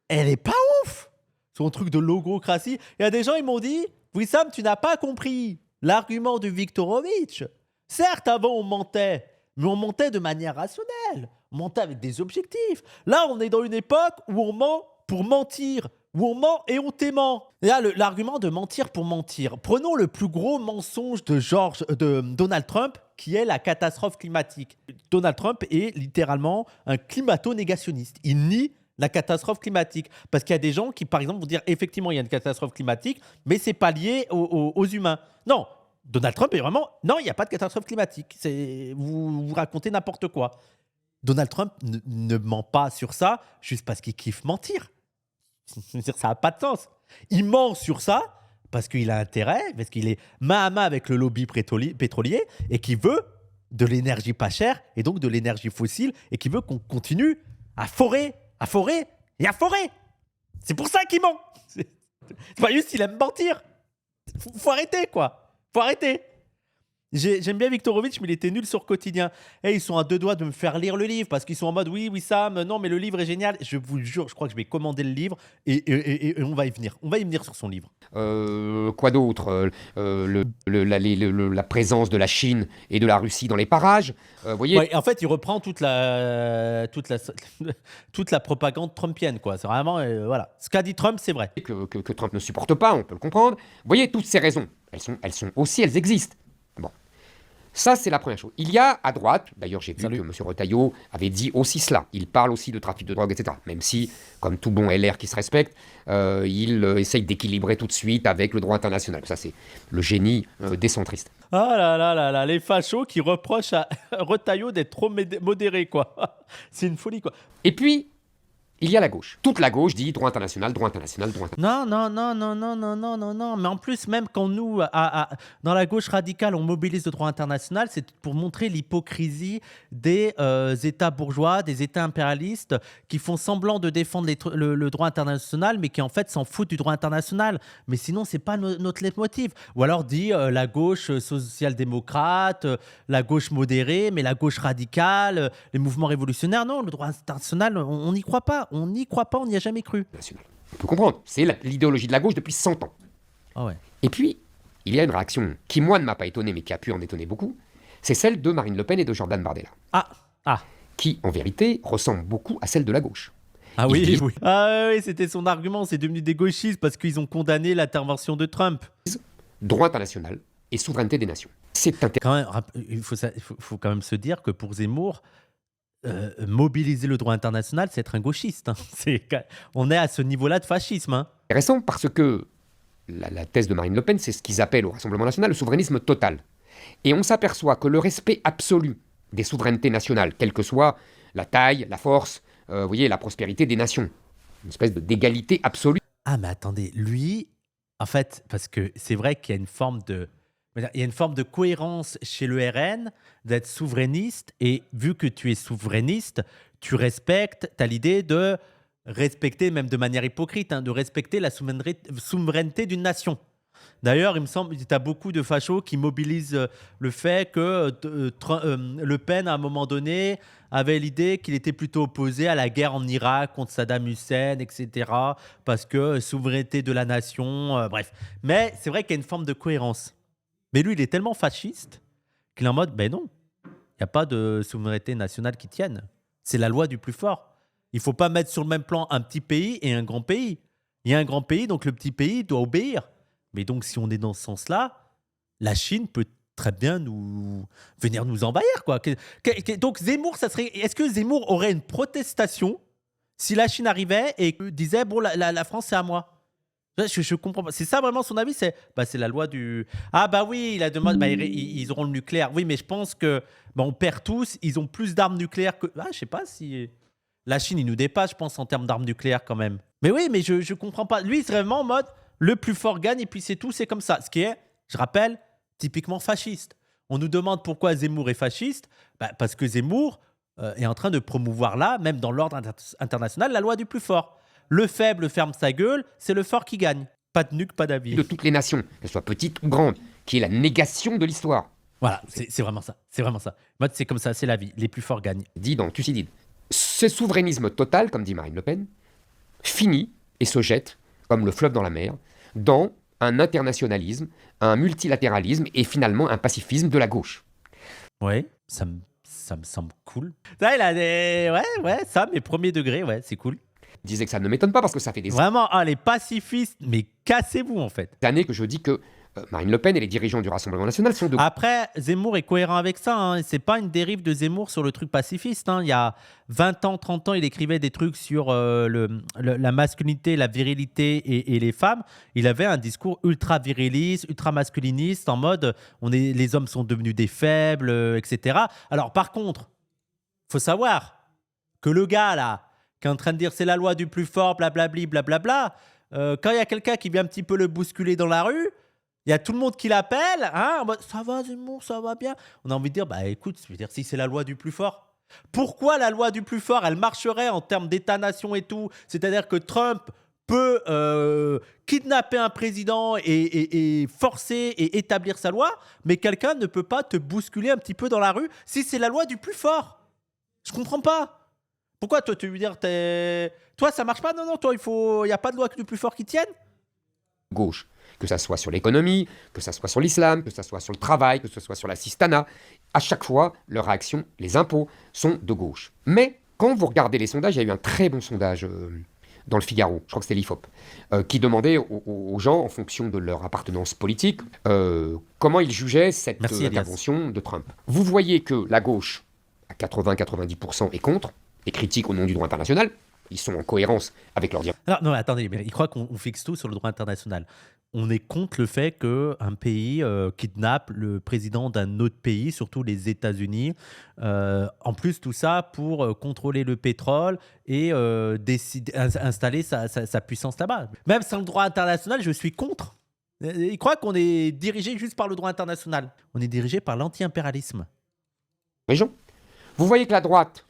elle n'est pas ouf. Son truc de logocratie. Il y a des gens, ils m'ont dit, Wissam, tu n'as pas compris l'argument de Viktorovitch. Certes, avant, on mentait, mais on mentait de manière rationnelle. On mentait avec des objectifs. Là, on est dans une époque où on ment pour mentir, où on ment et on t'aimant. Et là, l'argument de mentir pour mentir. Prenons le plus gros mensonge de Donald Trump, qui est la catastrophe climatique. Donald Trump est littéralement un climato-négationniste. Il nie la catastrophe climatique. Parce qu'il y a des gens qui, par exemple, vont dire effectivement, il y a une catastrophe climatique, mais c'est pas lié aux humains. Non, Donald Trump est vraiment... Non, il n'y a pas de catastrophe climatique. Vous racontez n'importe quoi. Donald Trump ne ment pas sur ça juste parce qu'il kiffe mentir. Ça n'a pas de sens. Il ment sur ça parce qu'il a intérêt, parce qu'il est main à main avec le lobby pétrolier et qu'il veut de l'énergie pas chère et donc de l'énergie fossile et qu'il veut qu'on continue à forer. C'est pour ça qu'il ment. C'est pas juste qu'il aime mentir. Faut arrêter, quoi. Faut arrêter. J'aime bien Viktorovitch, mais il était nul sur Quotidien. Ils sont à deux doigts de me faire lire le livre parce qu'ils sont en mode oui, Sam, non, mais le livre est génial. Je vous jure, je crois que je vais commander le livre et on va y venir. On va y venir sur son livre. Quoi d'autre la présence de la Chine et de la Russie dans les parages. Voyez. Ouais, en fait, il reprend toute la propagande trumpienne, quoi. C'est vraiment voilà. Ce qu'a dit Trump, c'est vrai. Que Trump ne supporte pas, on peut le comprendre. Vous voyez, toutes ces raisons, elles existent. Bon. Ça, c'est la première chose. Il y a à droite, d'ailleurs j'ai vu que M. Retailleau avait dit aussi cela, il parle aussi de trafic de drogue, etc. Même si, comme tout bon LR qui se respecte, il essaye d'équilibrer tout de suite avec le droit international. Ça, c'est le génie des centristes. Ah là là là là, les fachos qui reprochent à Retailleau d'être trop modéré, quoi. C'est une folie, quoi. Et puis, il y a la gauche. Toute la gauche dit droit international, droit international, droit international. Non. Mais en plus, même quand nous, dans la gauche radicale, on mobilise le droit international, c'est pour montrer l'hypocrisie des États bourgeois, des États impérialistes qui font semblant de défendre le droit international, mais qui en fait s'en foutent du droit international. Mais sinon, c'est pas notre leitmotiv. Ou alors dit la gauche social-démocrate, la gauche modérée, mais la gauche radicale, les mouvements révolutionnaires. Non, le droit international, on n'y croit pas. On n'y croit pas, on n'y a jamais cru. On peut comprendre, c'est l'idéologie de la gauche depuis 100 ans. Ah ouais. Et puis, il y a une réaction qui, moi, ne m'a pas étonné, mais qui a pu en étonner beaucoup, c'est celle de Marine Le Pen et de Jordan Bardella. Qui, en vérité, ressemble beaucoup à celle de la gauche. Ah oui, oui. Ah oui, c'était son argument, c'est devenu des gauchistes parce qu'ils ont condamné l'intervention de Trump. Droit international et souveraineté des nations. C'est quand même, il faut quand même se dire que pour Zemmour, mobiliser le droit international, c'est être un gauchiste. Hein. On est à ce niveau-là de fascisme. Hein. Intéressant parce que la thèse de Marine Le Pen, c'est ce qu'ils appellent au Rassemblement national le souverainisme total. Et on s'aperçoit que le respect absolu des souverainetés nationales, quelle que soit la taille, la force, vous voyez, la prospérité des nations, une espèce d'égalité absolue. Ah mais attendez, lui, en fait, parce que c'est vrai qu'il y a une forme de cohérence chez le RN d'être souverainiste, et vu que tu es souverainiste, tu respectes, tu as l'idée de respecter, même de manière hypocrite, de respecter la souveraineté d'une nation. D'ailleurs, il me semble que tu as beaucoup de fachos qui mobilisent le fait que Le Pen, à un moment donné, avait l'idée qu'il était plutôt opposé à la guerre en Irak contre Saddam Hussein, etc. Parce que souveraineté de la nation, bref. Mais c'est vrai qu'il y a une forme de cohérence. Mais lui, il est tellement fasciste qu'il est en mode, ben non, il n'y a pas de souveraineté nationale qui tienne. C'est la loi du plus fort. Il ne faut pas mettre sur le même plan un petit pays et un grand pays. Il y a un grand pays, donc le petit pays doit obéir. Mais donc, si on est dans ce sens-là, la Chine peut très bien venir nous envahir, quoi. Donc, Zemmour, ça serait... Est-ce que Zemmour aurait une protestation si la Chine arrivait et disait, bon, la France, c'est à moi? Je comprends pas. C'est ça vraiment son avis, c'est la loi du... Ah bah oui, il a demandé, ils auront le nucléaire. Oui, mais je pense que on perd tous. Ils ont plus d'armes nucléaires que... Ah, je sais pas si... La Chine, il nous dépasse, je pense, en termes d'armes nucléaires quand même. Mais oui, mais je comprends pas. Lui, il serait vraiment en mode, le plus fort gagne et puis c'est tout, c'est comme ça. Ce qui est, je rappelle, typiquement fasciste. On nous demande pourquoi Zemmour est fasciste. Parce que Zemmour est en train de promouvoir là, même dans l'ordre international, la loi du plus fort. Le faible ferme sa gueule, c'est le fort qui gagne. Pas de nuque, pas d'avis. De toutes les nations, qu'elles soient petites ou grandes, qui est la négation de l'histoire. Voilà, c'est vraiment ça. C'est vraiment ça. Mode, c'est comme ça, c'est la vie. Les plus forts gagnent. Dit dans Thucydide. Ce souverainisme total, comme dit Marine Le Pen, finit et se jette, comme le fleuve dans la mer, dans un internationalisme, un multilatéralisme et finalement un pacifisme de la gauche. Ouais, ça me semble cool. Ça, il a des... Ouais, ça, mes premiers degrés, ouais, c'est cool. Je disais que ça ne m'étonne pas parce que ça fait des vraiment, les pacifistes, mais cassez-vous en fait. Années que je dis que Marine Le Pen et les dirigeants du Rassemblement national sont de... Après, Zemmour est cohérent avec ça. Hein. C'est pas une dérive de Zemmour sur le truc pacifiste. Hein. Il y a 20 ans, 30 ans, il écrivait des trucs sur la masculinité, la virilité et les femmes. Il avait un discours ultra viriliste, ultra masculiniste, en mode les hommes sont devenus des faibles, etc. Alors par contre, faut savoir que le gars là, qui est en train de dire c'est la loi du plus fort, blablabli, blablabla, quand il y a quelqu'un qui vient un petit peu le bousculer dans la rue, il y a tout le monde qui l'appelle, hein, ça va Zemmour, ça va bien. On a envie de dire, écoute, je veux dire, si c'est la loi du plus fort, pourquoi la loi du plus fort, elle marcherait en termes d'État-nation et tout? C'est-à-dire que Trump peut kidnapper un président et forcer et établir sa loi, mais quelqu'un ne peut pas te bousculer un petit peu dans la rue si c'est la loi du plus fort. Je comprends pas. Pourquoi toi, tu veux dire, toi, ça marche pas? Non, toi, il n'y a pas de loi du plus fort qui tienne? Gauche. Que ça soit sur l'économie, que ça soit sur l'islam, que ça soit sur le travail, que ce soit sur l'assistanat. À chaque fois, leurs réactions, les impôts, sont de gauche. Mais quand vous regardez les sondages, il y a eu un très bon sondage dans le Figaro, je crois que c'était l'IFOP, qui demandait aux gens, en fonction de leur appartenance politique, comment ils jugeaient cette intervention de Trump. Vous voyez que la gauche, à 80-90%, est contre, et critique au nom du droit international, Ils sont en cohérence avec leur dirigeants. Alors, non, attendez, mais il croit qu'on fixe tout sur le droit international. On est contre le fait qu'un pays kidnappe le président d'un autre pays, surtout les États-Unis. En plus, tout ça pour contrôler le pétrole et installer sa puissance là-bas. Même sans le droit international, je suis contre. Il croit qu'on est dirigé juste par le droit international. On est dirigé par l'anti-impérialisme. Vous voyez que la droite,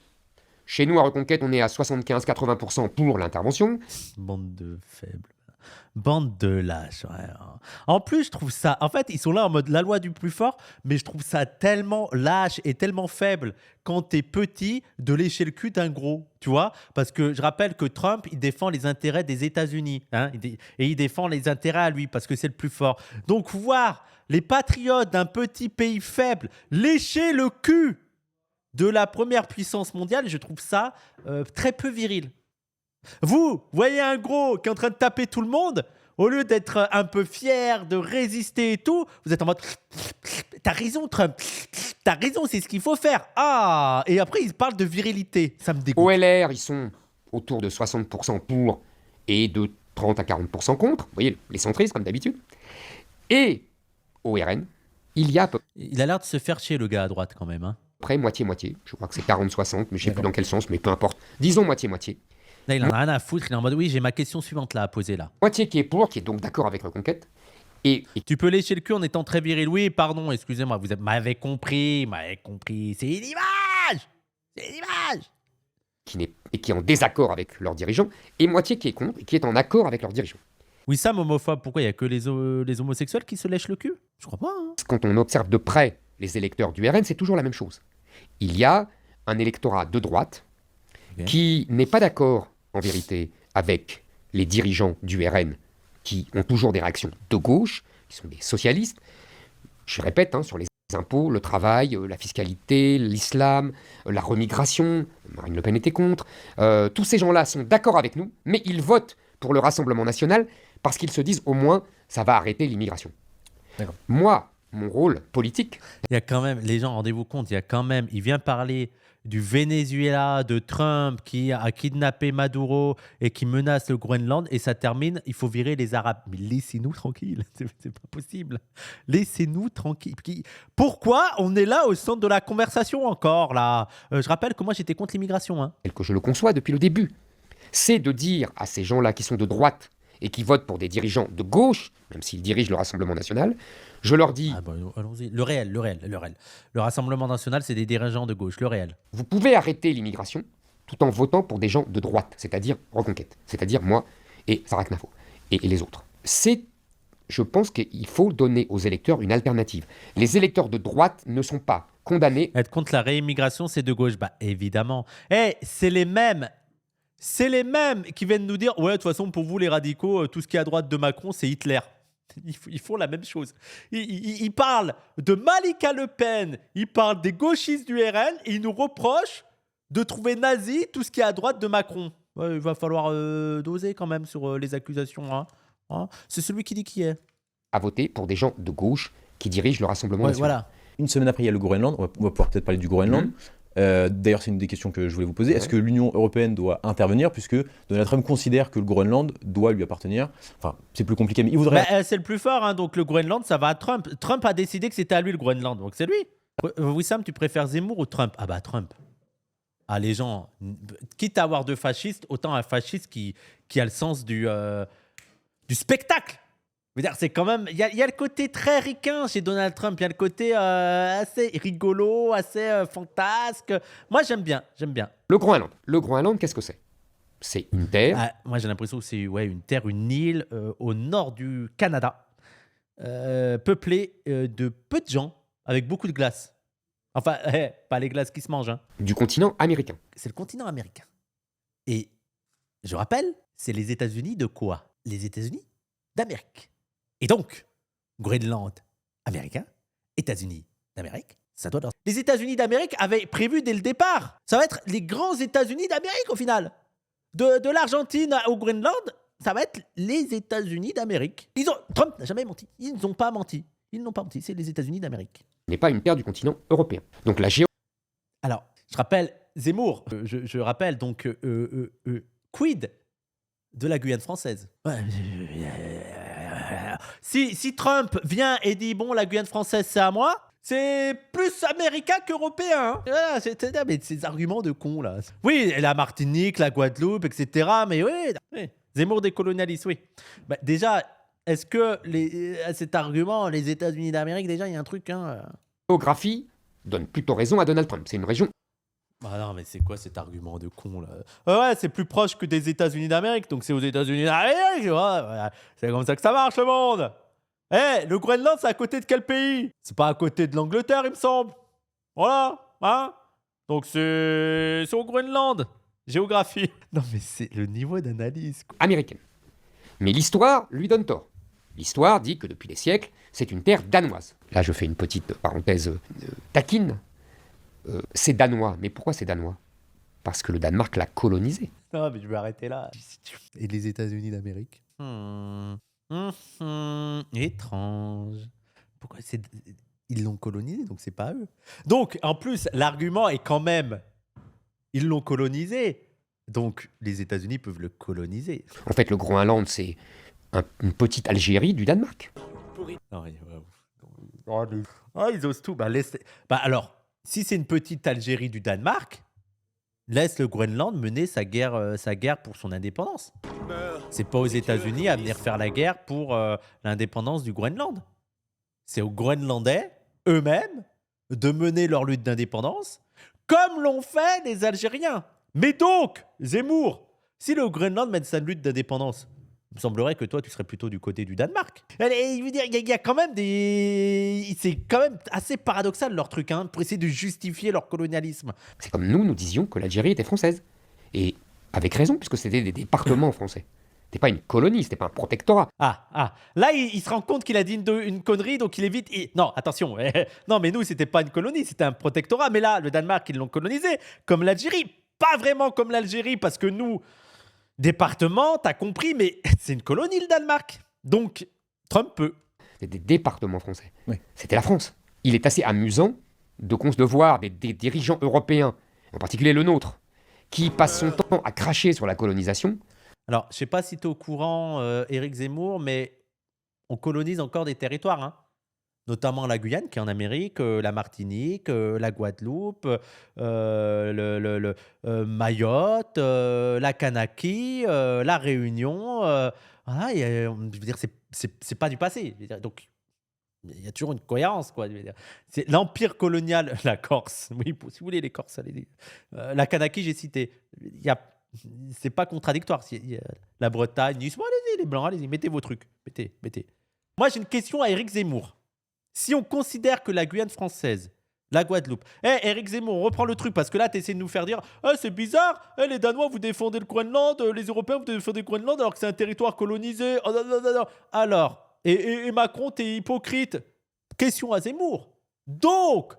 chez nous à Reconquête, on est à 75-80% pour l'intervention. Bande de faibles. Bande de lâches. Ouais. En plus, je trouve ça... En fait, ils sont là en mode la loi du plus fort, mais je trouve ça tellement lâche et tellement faible quand t'es petit de lécher le cul d'un gros, tu vois. Parce que je rappelle que Trump, il défend les intérêts des États-Unis. Hein, et il défend les intérêts à lui parce que c'est le plus fort. Donc, voir les patriotes d'un petit pays faible lécher le cul de la première puissance mondiale, je trouve ça très peu viril. Vous voyez un gros qui est en train de taper tout le monde, au lieu d'être un peu fier, de résister et tout, vous êtes en mode « T'as raison Trump, t'as raison, c'est ce qu'il faut faire. » Ah. Et après, ils parlent de virilité, ça me dégoûte. Au LR, ils sont autour de 60% pour et de 30 à 40% contre. Vous voyez, les centristes, comme d'habitude. Et au RN, il y a à peu Il a l'air de se faire chier, le gars à droite, quand même. Hein. près moitié-moitié. Je crois que c'est 40-60, mais je ne sais plus dans quel sens, mais peu importe. Disons moitié-moitié. Là, il en a rien à foutre, il est en mode « Oui, j'ai ma question suivante là à poser là. » Moitié qui est pour, qui est donc d'accord avec Reconquête. Et Tu peux lécher le cul en étant très viril. Oui, pardon, excusez-moi, vous m'avez compris. C'est une image. C'est une image. qui est en désaccord avec leurs dirigeants, et moitié qui est contre et qui est en accord avec leurs dirigeants. Oui, Sam, homophobe, pourquoi il n'y a que les homosexuels qui se lèchent le cul? Je crois pas. Hein. Quand on observe de près les électeurs du RN, c'est toujours la même chose. Il y a un électorat de droite qui n'est pas d'accord, en vérité, avec les dirigeants du RN, qui ont toujours des réactions de gauche, qui sont des socialistes. Je répète, sur les impôts, le travail, la fiscalité, l'islam, la remigration, Marine Le Pen était contre. Tous ces gens-là sont d'accord avec nous, mais ils votent pour le Rassemblement national parce qu'ils se disent au moins ça va arrêter l'immigration. D'accord. Moi, mon rôle politique... Il y a quand même, les gens, rendez-vous compte, il vient parler du Venezuela, de Trump qui a kidnappé Maduro et qui menace le Groenland, et ça termine, il faut virer les Arabes. Mais laissez-nous tranquilles, c'est pas possible. Laissez-nous tranquilles. Pourquoi on est là au centre de la conversation encore là? Je rappelle que moi j'étais contre l'immigration. Hein. Que je le conçois depuis le début, c'est de dire à ces gens-là qui sont de droite et qui votent pour des dirigeants de gauche, même s'ils dirigent le Rassemblement national, je leur dis... Ah bon, allons-y. Le réel. Le Rassemblement national, c'est des dirigeants de gauche, le réel. Vous pouvez arrêter l'immigration tout en votant pour des gens de droite, c'est-à-dire Reconquête, c'est-à-dire moi et Sarah Knafo, et les autres. Je pense qu'il faut donner aux électeurs une alternative. Les électeurs de droite ne sont pas condamnés... Être contre la réimmigration, c'est de gauche. Bah évidemment. C'est les mêmes qui viennent nous dire « Ouais, de toute façon, pour vous, les radicaux, tout ce qui est à droite de Macron, c'est Hitler. » Ils font la même chose. Ils parlent de Malika Le Pen, ils parlent des gauchistes du RN, et ils nous reprochent de trouver nazi tout ce qui est à droite de Macron. Ouais, il va falloir doser quand même sur les accusations. Hein. C'est celui qui dit qui est. à voter pour des gens de gauche qui dirigent le Rassemblement national. Voilà. Une semaine après, il y a le Groenland. On va pouvoir peut-être parler du Groenland. D'ailleurs, c'est une des questions que je voulais vous poser. Est-ce que l'Union européenne doit intervenir, puisque Donald Trump considère que le Groenland doit lui appartenir? Enfin, c'est plus compliqué, mais il voudrait... c'est le plus fort, hein, donc le Groenland, ça va à Trump. Trump a décidé que c'était à lui le Groenland, donc c'est lui. Wissam, tu préfères Zemmour ou Trump? Ah bah Trump. Ah les gens, quitte à avoir deux fascistes, autant un fasciste qui a le sens du spectacle. Je veux dire, c'est quand même... Il y a le côté très ricain chez Donald Trump. Il y a le côté assez rigolo, assez fantasque. Moi, j'aime bien. Le Groenland, qu'est-ce que c'est? C'est une terre. Moi, j'ai l'impression que c'est une terre, une île au nord du Canada, peuplée de peu de gens, avec beaucoup de glace. Enfin, pas les glaces qui se mangent. Hein. Du continent américain. C'est le continent américain. Et je rappelle, c'est les États-Unis de quoi? Les États-Unis d'Amérique. Et donc, Groenland américain, États-Unis d'Amérique, ça doit... Les États-Unis d'Amérique avaient prévu dès le départ. Ça va être les grands États-Unis d'Amérique au final. De l'Argentine au Groenland, ça va être les États-Unis d'Amérique. Trump n'a jamais menti. Ils n'ont pas menti. C'est les États-Unis d'Amérique. N'est pas une terre du continent européen. Donc la Alors, je rappelle, Zemmour, je rappelle donc Quid de la Guyane française? Si Trump vient et dit bon, la Guyane française c'est à moi, c'est plus américain qu'européen. Hein. Voilà, mais ces arguments de con là. Oui, la Martinique, la Guadeloupe, etc. Mais oui. Zemmour décolonialiste, oui. Bah, déjà, est-ce que cet argument, les États-Unis d'Amérique, déjà, il y a un truc. Hein, géographie donne plutôt raison à Donald Trump. C'est une région. Ah non, mais c'est quoi cet argument de con là? Ouais, c'est plus proche que des États-Unis d'Amérique, donc c'est aux États-Unis d'Amérique. Ouais, c'est comme ça que ça marche le monde. Le Groenland, c'est à côté de quel pays? C'est pas à côté de l'Angleterre, il me semble. Voilà, hein? Donc c'est au Groenland. Géographie. Non, mais c'est le niveau d'analyse. Américaine. Mais l'histoire lui donne tort. L'histoire dit que depuis des siècles, c'est une terre danoise. Là, je fais une petite parenthèse taquine. C'est danois. Mais pourquoi c'est danois? Parce que le Danemark l'a colonisé. Non, mais je vais arrêter là. Et les États-Unis d'Amérique? Étrange. Pourquoi ils l'ont colonisé, donc c'est pas eux. Donc, en plus, l'argument est quand même... Ils l'ont colonisé, donc les États-Unis peuvent le coloniser. En fait, le Groenland, c'est une petite Algérie du Danemark. Non, ils osent tout. Alors, si c'est une petite Algérie du Danemark, laisse le Groenland mener sa guerre pour son indépendance. C'est pas aux États-Unis à venir faire la guerre pour l'indépendance du Groenland. C'est aux Groenlandais eux-mêmes de mener leur lutte d'indépendance, comme l'ont fait les Algériens. Mais donc, Zemmour, si le Groenland mène sa lutte d'indépendance, il me semblerait que toi, tu serais plutôt du côté du Danemark. Et, je veux dire, il y a quand même c'est quand même assez paradoxal leur truc, hein, pour essayer de justifier leur colonialisme. C'est comme nous disions que l'Algérie était française. Et avec raison, puisque c'était des départements français. C'était pas une colonie, c'était pas un protectorat. Là, il se rend compte qu'il a dit une connerie, donc il évite. Non, attention. Non, mais nous, c'était pas une colonie, c'était un protectorat. Mais là, le Danemark, ils l'ont colonisé, comme l'Algérie. Pas vraiment comme l'Algérie, parce que nous, département, t'as compris, mais c'est une colonie, le Danemark. Donc, Trump peut. C'était des départements français. Oui. C'était la France. Il est assez amusant de voir des dirigeants européens, en particulier le nôtre, qui passent son temps à cracher sur la colonisation. Alors, je sais pas si tu es au courant, Éric Zemmour, mais on colonise encore des territoires, hein. Notamment la Guyane, qui est en Amérique, la Martinique, la Guadeloupe, Mayotte, la Kanaki, la Réunion. Voilà, je veux dire, c'est pas du passé. Je veux dire, donc, il y a toujours une cohérence, quoi. Je veux dire. C'est l'empire colonial, la Corse. Oui, si vous voulez, les Corses, allez. La Kanaki, j'ai cité. C'est pas contradictoire. La Bretagne, Nice, bon, allez-y, les Blancs, allez-y, mettez vos trucs. Mettez. Moi, j'ai une question à Éric Zemmour. Si on considère que la Guyane française, la Guadeloupe... Éric Zemmour, on reprend le truc, parce que là, tu essaies de nous faire dire « c'est bizarre, les Danois, vous défendez le Groenland, les Européens, vous défendez le Groenland, alors que c'est un territoire colonisé. Oh, non. » Alors, et Macron, t'es hypocrite. Question à Zemmour. Donc,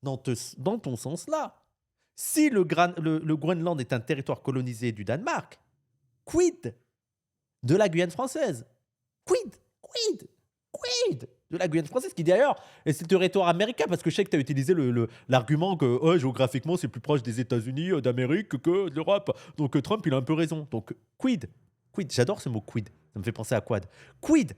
dans ton sens-là, si le Groenland est un territoire colonisé du Danemark, quid de la Guyane française? Quid de la Guyane française, qui d'ailleurs est ce territoire américain, parce que je sais que tu as utilisé l'argument que géographiquement c'est plus proche des États-Unis d'Amérique que de l'Europe. Donc Trump, il a un peu raison. Donc quid, j'adore ce mot quid, ça me fait penser à quad. Quid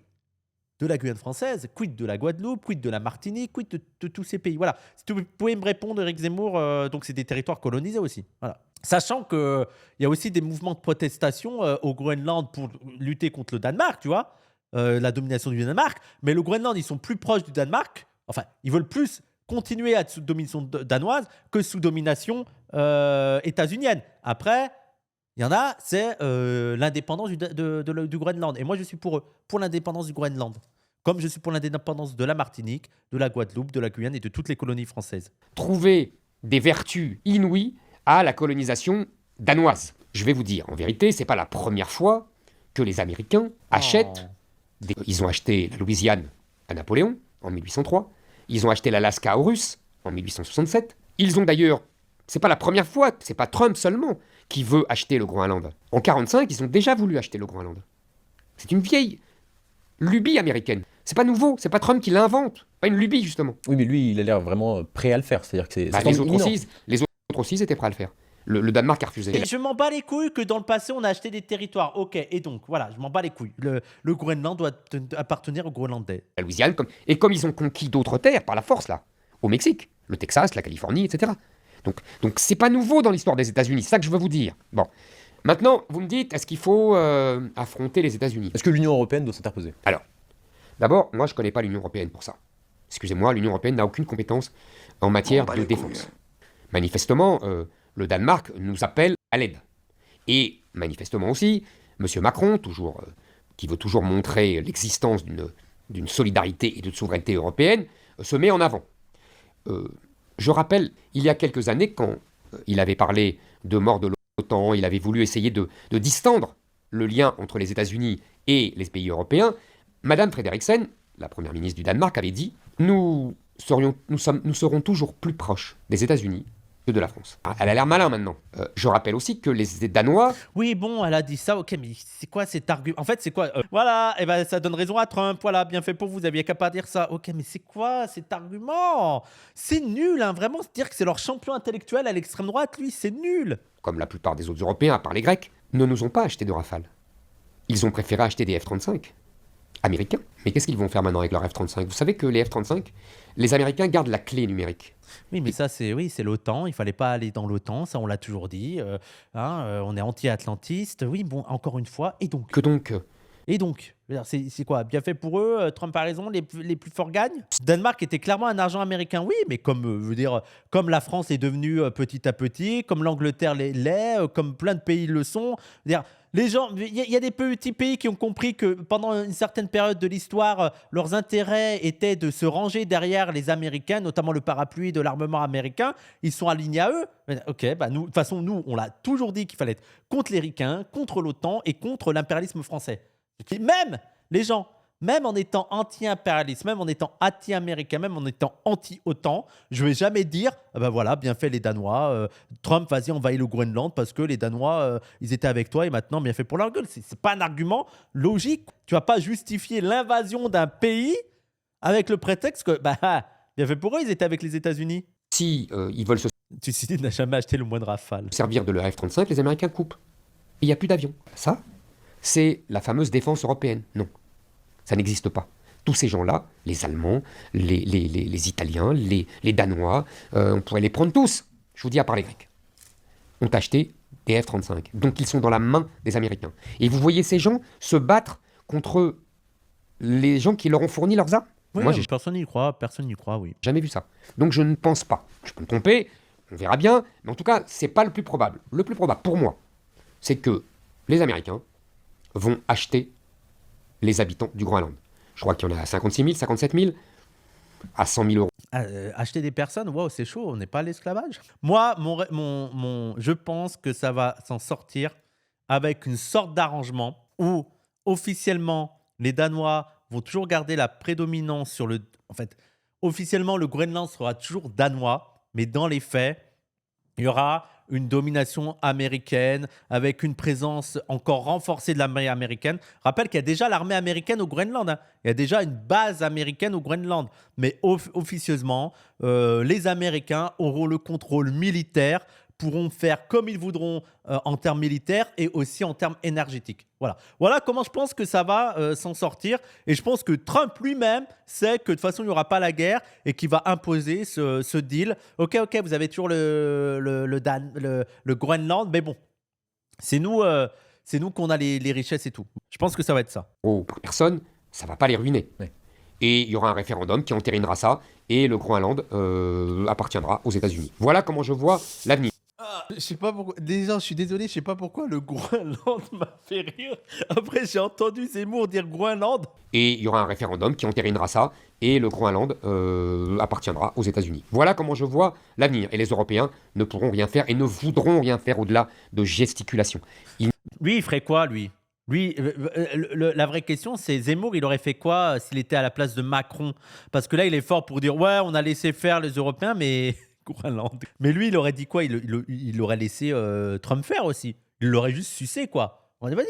de la Guyane française, quid de la Guadeloupe, quid de la Martinique, quid de tous ces pays. Voilà. Si tu pouvez me répondre, Éric Zemmour, donc c'est des territoires colonisés aussi. Voilà. Sachant qu'il y a aussi des mouvements de protestation au Groenland pour lutter contre le Danemark, tu vois, la domination du Danemark. Mais le Groenland, ils sont plus proches du Danemark. Enfin, ils veulent plus continuer à être sous domination danoise que sous domination états-unienne. Après, il y en a, c'est l'indépendance du Groenland. Et moi, je suis pour l'indépendance du Groenland. Comme je suis pour l'indépendance de la Martinique, de la Guadeloupe, de la Guyane et de toutes les colonies françaises. Trouver des vertus inouïes à la colonisation danoise. Je vais vous dire, en vérité, c'est pas la première fois que les Américains achètent. Ils ont acheté la Louisiane à Napoléon en 1803. Ils ont acheté l'Alaska aux Russes en 1867. Ils ont d'ailleurs, c'est pas la première fois, c'est pas Trump seulement qui veut acheter le Groenland. En 1945, ils ont déjà voulu acheter le Groenland. C'est une vieille lubie américaine. C'est pas nouveau, c'est pas Trump qui l'invente. Pas une lubie, justement. Oui, mais lui, il a l'air vraiment prêt à le faire. C'est-à-dire que c'est les autres aussi étaient prêts à le faire. Le Danemark a refusé. Et je m'en bats les couilles que dans le passé, on a acheté des territoires. Ok, et donc, voilà, je m'en bats les couilles. Le Groenland doit appartenir aux Groenlandais. La Louisiane, comme ils ont conquis d'autres terres par la force, là, au Mexique, le Texas, la Californie, etc. Donc c'est pas nouveau dans l'histoire des États-Unis, c'est ça que je veux vous dire. Bon. Maintenant, vous me dites, est-ce qu'il faut affronter les États-Unis? Est-ce que l'Union européenne doit s'interposer? Alors, d'abord, moi je connais pas l'Union européenne pour ça. Excusez-moi, l'Union européenne n'a aucune compétence en matière de défense. Manifestement, le Danemark nous appelle à l'aide. Et manifestement aussi, M. Macron, qui veut toujours montrer l'existence d'une solidarité et d'une souveraineté européenne, se met en avant. Je rappelle, il y a quelques années, quand il avait parlé de mort de l'OTAN, il avait voulu essayer de distendre le lien entre les États-Unis et les pays européens, Madame Frederiksen, la première ministre du Danemark, avait dit « Nous serons toujours plus proches des États-Unis que de la France. » Elle a l'air malin maintenant. Je rappelle aussi que les Danois... Oui, bon, elle a dit ça, ok, mais c'est quoi cet argument? En fait, c'est quoi voilà, et ben ça donne raison à Trump, voilà, bien fait pour vous, vous aviez qu'à pas dire ça. Ok, mais c'est quoi cet argument? C'est nul, hein, vraiment, se dire que c'est leur champion intellectuel à l'extrême droite, lui, c'est nul. Comme la plupart des autres Européens, à part les Grecs, ne nous ont pas acheté de Rafale. Ils ont préféré acheter des F-35 américains. Mais qu'est-ce qu'ils vont faire maintenant avec leurs F-35? Vous savez que les F-35, les Américains gardent la clé numérique. Oui, mais ça, c'est l'OTAN. Il fallait pas aller dans l'OTAN, ça, on l'a toujours dit. On est anti-atlantiste. Oui, bon, encore une fois. Et donc? Que donc Et donc, je veux dire, c'est quoi? Bien fait pour eux, Trump a raison, les plus forts gagnent. Danemark était clairement un argent américain, oui, mais comme la France est devenue petit à petit, comme l'Angleterre l'est, comme plein de pays le sont. Je veux dire, les gens, il y a des petits pays qui ont compris que pendant une certaine période de l'histoire, leurs intérêts étaient de se ranger derrière les Américains, notamment le parapluie de l'armement américain. Ils sont alignés à eux. Ok, bah nous, de toute façon, nous, on l'a toujours dit qu'il fallait être contre les ricains, contre l'OTAN et contre l'impérialisme français. Même les gens, même en étant anti-impérialiste, même en étant anti-américain, même en étant anti-OTAN, je ne vais jamais dire ah ben voilà, bien fait les Danois, Trump, vas-y, envahis le Groenland parce que les Danois, ils étaient avec toi et maintenant, bien fait pour leur gueule. C'est pas un argument logique. Tu vas pas justifier l'invasion d'un pays avec le prétexte que, bien fait pour eux, ils étaient avec les États-Unis. Si ils veulent se Tu n'a jamais acheté le moindre Rafale. servir de leur F-35, les Américains coupent. Il n'y a plus d'avions. Ça, c'est la fameuse défense européenne. Non, ça n'existe pas. Tous ces gens-là, les Allemands, les Italiens, les Danois, on pourrait les prendre tous, je vous dis à part les Grecs, ont acheté des F-35. Donc ils sont dans la main des Américains. Et vous voyez ces gens se battre contre les gens qui leur ont fourni leurs armes? Oui, Moi, j'ai personne n'y croit, oui. jamais vu ça. Donc je ne pense pas. Je peux me tromper, on verra bien, mais en tout cas, c'est pas le plus probable. Le plus probable, pour moi, c'est que les Américains vont acheter les habitants du Groenland. Je crois qu'il y en a 56 000, 57 000, à 100 000 euros. Acheter des personnes, waouh, c'est chaud, on n'est pas à l'esclavage. Moi, je pense que ça va s'en sortir avec une sorte d'arrangement où, officiellement, les Danois vont toujours garder la prédominance sur le... En fait, officiellement, le Groenland sera toujours danois, mais dans les faits, il y aura une domination américaine avec une présence encore renforcée de l'armée américaine. Rappelle qu'il y a déjà l'armée américaine au Groenland. Hein. Il y a déjà une base américaine au Groenland. Mais officieusement, les Américains auront le contrôle militaire, pourront faire comme ils voudront en termes militaires et aussi en termes énergétiques. Voilà comment je pense que ça va s'en sortir. Et je pense que Trump lui-même sait que de toute façon, il n'y aura pas la guerre et qu'il va imposer ce deal. Ok, vous avez toujours le Groenland, mais bon, c'est nous qu'on a les richesses et tout. Je pense que ça va être ça. Pour personne, ça ne va pas les ruiner. Ouais. Et il y aura un référendum qui entérinera ça, et le Groenland appartiendra aux États-Unis. Voilà comment je vois l'avenir. Je sais pas pourquoi. Déjà, je suis désolé, je sais pas pourquoi le Groenland m'a fait rire. Après, j'ai entendu Zemmour dire Groenland. Et il y aura un référendum qui entérinera ça, et le Groenland appartiendra aux États-Unis. Voilà comment je vois l'avenir. Et les Européens ne pourront rien faire et ne voudront rien faire au-delà de gesticulation. Lui, il ferait quoi, lui, la vraie question, c'est Zemmour, il aurait fait quoi s'il était à la place de Macron? Parce que là, il est fort pour dire ouais, on a laissé faire les Européens, mais Groenland. Mais lui, il aurait dit quoi? Il aurait laissé Trump faire aussi. Il l'aurait juste sucé, quoi. On dit, vas-y.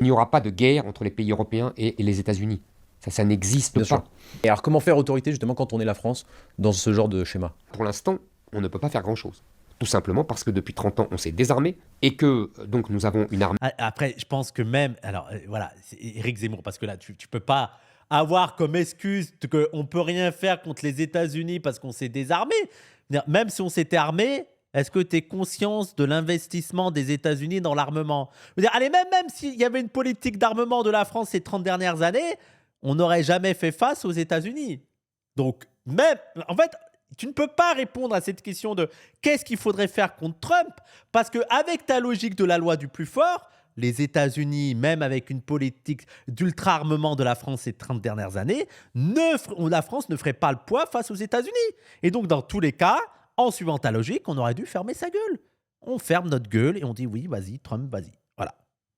Il n'y aura pas de guerre entre les pays européens et les États-Unis. Ça n'existe pas. Sûr. Et alors, comment faire autorité, justement, quand on est la France, dans ce genre de schéma? Pour l'instant, on ne peut pas faire grand-chose. tout simplement parce que depuis 30 ans, on s'est désarmé et que donc nous avons une armée. Après, je pense que même. Alors, voilà, c'est Éric Zemmour, parce que là, tu peux pas avoir comme excuse qu'on peut rien faire contre les États-Unis parce qu'on s'est désarmé. Même si on s'était armé, est-ce que tu es conscience de l'investissement des États-Unis dans l'armement? Je veux dire, allez, même s'il y avait une politique d'armement de la France ces 30 dernières années, on n'aurait jamais fait face aux États-Unis. Donc, même. En fait. Tu ne peux pas répondre à cette question de qu'est-ce qu'il faudrait faire contre Trump, parce qu'avec ta logique de la loi du plus fort, les États-Unis, même avec une politique d'ultra-armement de la France ces 30 dernières années, la France ne ferait pas le poids face aux États-Unis. Et donc, dans tous les cas, en suivant ta logique, on aurait dû fermer sa gueule. On ferme notre gueule et on dit oui, vas-y, Trump, vas-y. Voilà.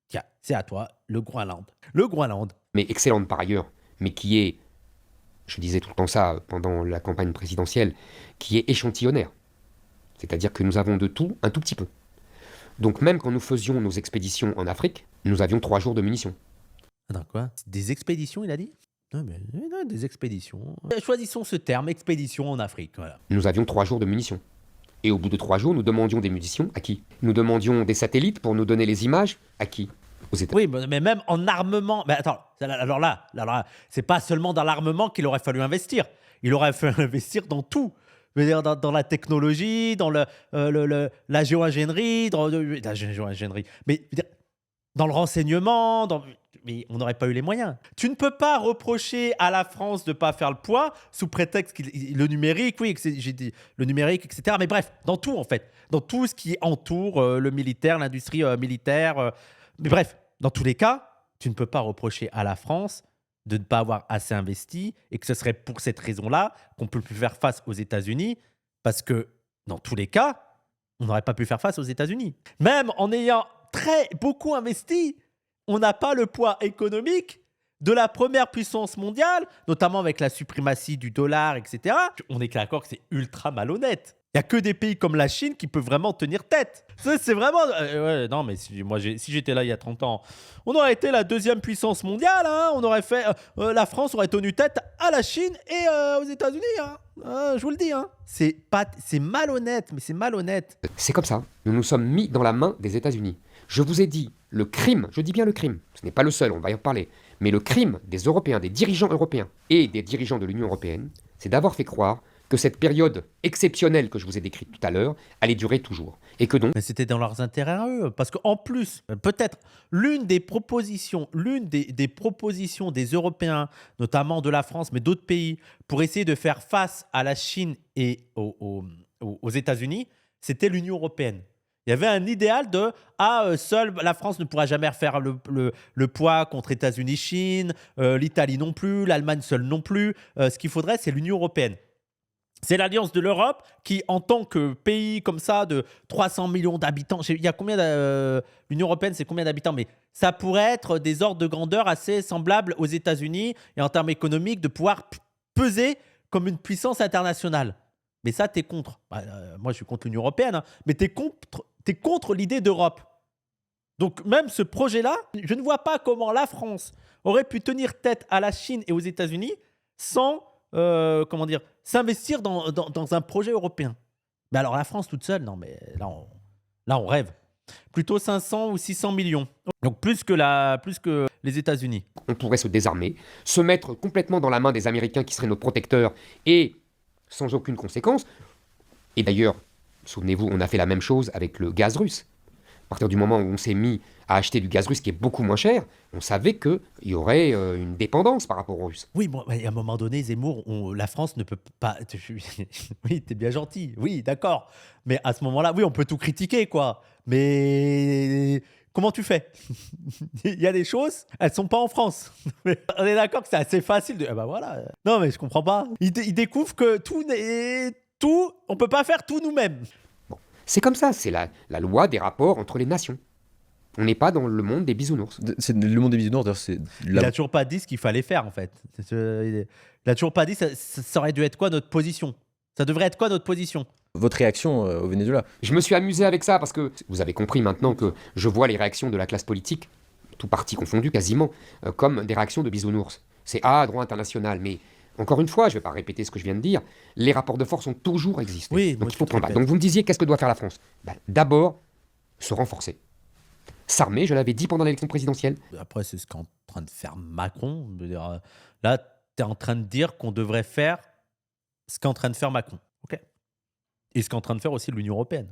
Tiens, c'est à toi, le Groenland. Le Groenland. Mais excellente par ailleurs, mais qui est, je disais tout le temps ça pendant la campagne présidentielle, qui est échantillonnaire. C'est-à-dire que nous avons de tout, un tout petit peu. Donc même quand nous faisions nos expéditions en Afrique, nous avions 3 jours de munitions. Attends, quoi? Des expéditions, il a dit? Non, des expéditions. Choisissons ce terme, expédition en Afrique. Voilà. Nous avions 3 jours de munitions. Et au bout de 3 jours, nous demandions des munitions à qui? Nous demandions des satellites pour nous donner les images à qui? Aux États-Unis. Oui, mais même en armement. Mais attends, alors là, c'est pas seulement dans l'armement qu'il aurait fallu investir. Il aurait fallu investir dans tout. Je veux dire, dans la technologie, dans la géo-ingénierie, mais je veux dire, dans le renseignement, mais on n'aurait pas eu les moyens. Tu ne peux pas reprocher à la France de ne pas faire le poids sous prétexte que le numérique, oui, j'ai dit le numérique, etc. Mais bref, dans tout en fait, dans tout ce qui entoure le militaire, l'industrie militaire. Mais bref, dans tous les cas, tu ne peux pas reprocher à la France de ne pas avoir assez investi et que ce serait pour cette raison-là qu'on ne peut plus faire face aux États-Unis parce que dans tous les cas, on n'aurait pas pu faire face aux États-Unis. Même en ayant beaucoup investi, on n'a pas le poids économique de la première puissance mondiale, notamment avec la suprématie du dollar, etc. On est d'accord que c'est ultra malhonnête. Il n'y a que des pays comme la Chine qui peuvent vraiment tenir tête. C'est vraiment... ouais, non, mais si j'étais là il y a 30 ans, on aurait été la 2e puissance mondiale. Hein, on aurait fait... la France aurait tenu tête à la Chine et aux États-Unis. Hein, je vous le dis. Hein. C'est malhonnête, mais c'est malhonnête. C'est comme ça. Nous nous sommes mis dans la main des États-Unis. Je vous ai dit, le crime, je dis bien le crime, ce n'est pas le seul, on va y en parler, mais le crime des Européens, des dirigeants européens et des dirigeants de l'Union européenne, c'est d'avoir fait croire que cette période exceptionnelle que je vous ai décrite tout à l'heure allait durer toujours. Et que donc... Mais c'était dans leurs intérêts à eux. Parce qu'en plus, peut-être, l'une des propositions des Européens, notamment de la France, mais d'autres pays, pour essayer de faire face à la Chine et aux États-Unis, c'était l'Union européenne. Il y avait un idéal de seule la France ne pourra jamais refaire le poids contre États-Unis, Chine, l'Italie non plus, l'Allemagne seule non plus. Ce qu'il faudrait, c'est l'Union européenne. C'est l'alliance de l'Europe qui, en tant que pays comme ça, de 300 millions d'habitants, il y a combien l'Union européenne, c'est combien d'habitants? Mais ça pourrait être des ordres de grandeur assez semblables aux États-Unis et en termes économiques de pouvoir peser comme une puissance internationale. Mais ça, t'es contre. Moi, je suis contre l'Union européenne, hein, mais t'es contre l'idée d'Europe. Donc, même ce projet-là, je ne vois pas comment la France aurait pu tenir tête à la Chine et aux États-Unis sans, s'investir dans un projet européen. Mais alors, la France toute seule, non, mais là, on rêve. Plutôt 500 ou 600 millions. Donc, plus que les États-Unis. On pourrait se désarmer, se mettre complètement dans la main des Américains qui seraient nos protecteurs et sans aucune conséquence. Et d'ailleurs, souvenez-vous, on a fait la même chose avec le gaz russe. À partir du moment où on s'est mis à acheter du gaz russe qui est beaucoup moins cher, on savait qu'il y aurait une dépendance par rapport aux Russes. Oui, bon, à un moment donné, Zemmour, la France ne peut pas... Oui, t'es bien gentil, oui, d'accord. Mais à ce moment-là, oui, on peut tout critiquer, quoi. Mais comment tu fais? Il y a des choses, elles sont pas en France. On est d'accord que c'est assez facile de... voilà. Non, mais je comprends pas. Il découvre que on peut pas faire tout nous-mêmes. Bon, c'est comme ça, c'est la loi des rapports entre les nations. On n'est pas dans le monde des bisounours. C'est le monde des bisounours, d'ailleurs, c'est... Il n'a toujours pas dit ce qu'il fallait faire, en fait. Il n'a toujours pas dit ça aurait dû être quoi notre position. Ça devrait être quoi notre position? Votre réaction au Venezuela? Je me suis amusé avec ça parce que vous avez compris maintenant que je vois les réactions de la classe politique, tout parti confondu quasiment, comme des réactions de bisounours. C'est droit international, mais encore une fois, je ne vais pas répéter ce que je viens de dire, les rapports de force ont toujours existé. Oui, moi, donc il faut je te prendre. répète. Donc vous me disiez, qu'est-ce que doit faire la France? D'abord, se renforcer. S'armer, je l'avais dit pendant l'élection présidentielle. Après, c'est ce qu'est en train de faire Macron. Je veux dire, là, tu es en train de dire qu'on devrait faire ce qu'est en train de faire Macron. OK. Et ce qu'est en train de faire aussi l'Union européenne.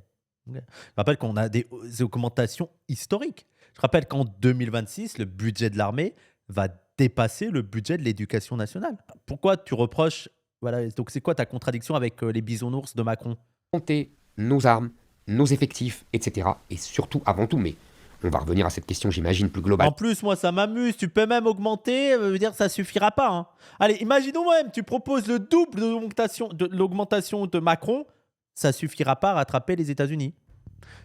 OK. Je rappelle qu'on a des augmentations historiques. Je rappelle qu'en 2026, le budget de l'armée va dépasser le budget de l'éducation nationale. Pourquoi tu reproches... Voilà, donc c'est quoi ta contradiction avec les bisounours de Macron? Monter nos armes, nos effectifs, etc. Et surtout, avant tout, mais on va revenir à cette question, j'imagine, plus globale. En plus, moi, ça m'amuse. Tu peux même augmenter. Veut dire que ça suffira pas. Hein. Allez, imaginons même, tu proposes le double de l'augmentation de Macron. Ça suffira pas à rattraper les États-Unis.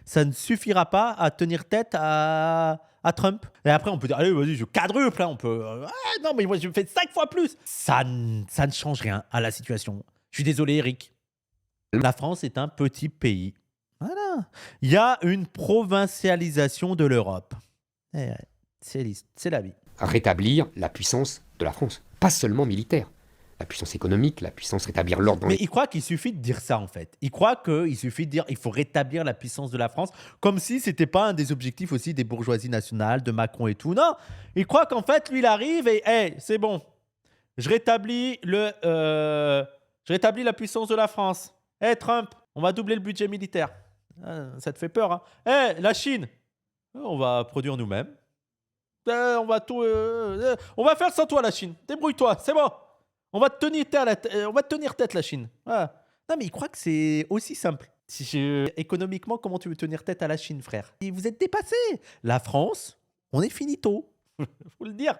Ça ne suffira pas à tenir tête à Trump. Et après, on peut dire, allez, vas-y, je quadruple. Hein, on peut. Non, mais moi, je fais 5 fois plus. Ça ne change rien à la situation. Je suis désolé, Eric. La France est un petit pays. Voilà. Il y a une provincialisation de l'Europe. C'est la vie. Rétablir la puissance de la France, pas seulement militaire. La puissance économique, la puissance rétablir l'ordre dans Mais il croit qu'il suffit de dire ça, en fait. Il croit qu'il suffit de dire il faut rétablir la puissance de la France, comme si c'était pas un des objectifs aussi des bourgeoisies nationales, de Macron et tout. Non, il croit qu'en fait, lui, il arrive et hey, c'est bon. Je rétablis la puissance de la France. Hey, Trump, on va doubler le budget militaire. Ah, ça te fait peur, hein? Hey, la Chine, on va produire nous-mêmes. On va faire sans toi, la Chine. Débrouille-toi, c'est bon. On va te tenir tête, la Chine. Voilà. Non, mais il croit que c'est aussi simple. Économiquement, comment tu veux tenir tête à la Chine, frère? Et vous êtes dépassé. La France, on est finito. Faut le dire.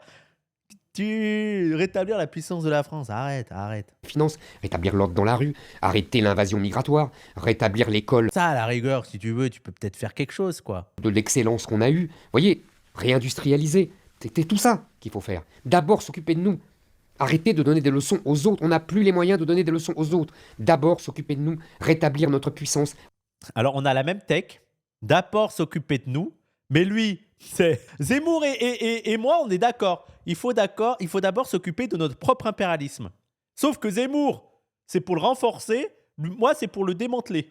Tu rétablir la puissance de la France. Arrête. finances, rétablir l'ordre dans la rue, arrêter l'invasion migratoire, rétablir l'école Ça, à la rigueur, si tu veux, tu peux peut-être faire quelque chose, quoi. de l'excellence qu'on a eue. Vous voyez, réindustrialiser, c'était tout ça qu'il faut faire. D'abord s'occuper de nous. Arrêter de donner des leçons aux autres. On n'a plus les moyens de donner des leçons aux autres. D'abord s'occuper de nous, rétablir notre puissance. Alors, on a la même tech. D'abord s'occuper de nous. Mais lui, c'est Zemmour et moi, on est d'accord. Il faut d'abord s'occuper de notre propre impérialisme. Sauf que Zemmour, c'est pour le renforcer. Moi, c'est pour le démanteler.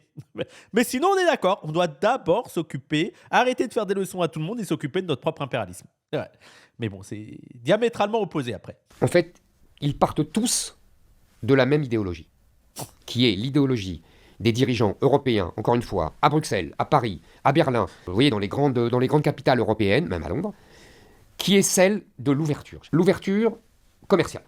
Mais sinon, on est d'accord. On doit d'abord s'occuper, arrêter de faire des leçons à tout le monde et s'occuper de notre propre impérialisme. Ouais. Mais bon, c'est diamétralement opposé après. En fait, ils partent tous de la même idéologie, qui est l'idéologie des dirigeants européens, encore une fois, à Bruxelles, à Paris, à Berlin, vous voyez, dans les grandes capitales européennes, même à Londres, qui est celle de l'ouverture. L'ouverture commerciale,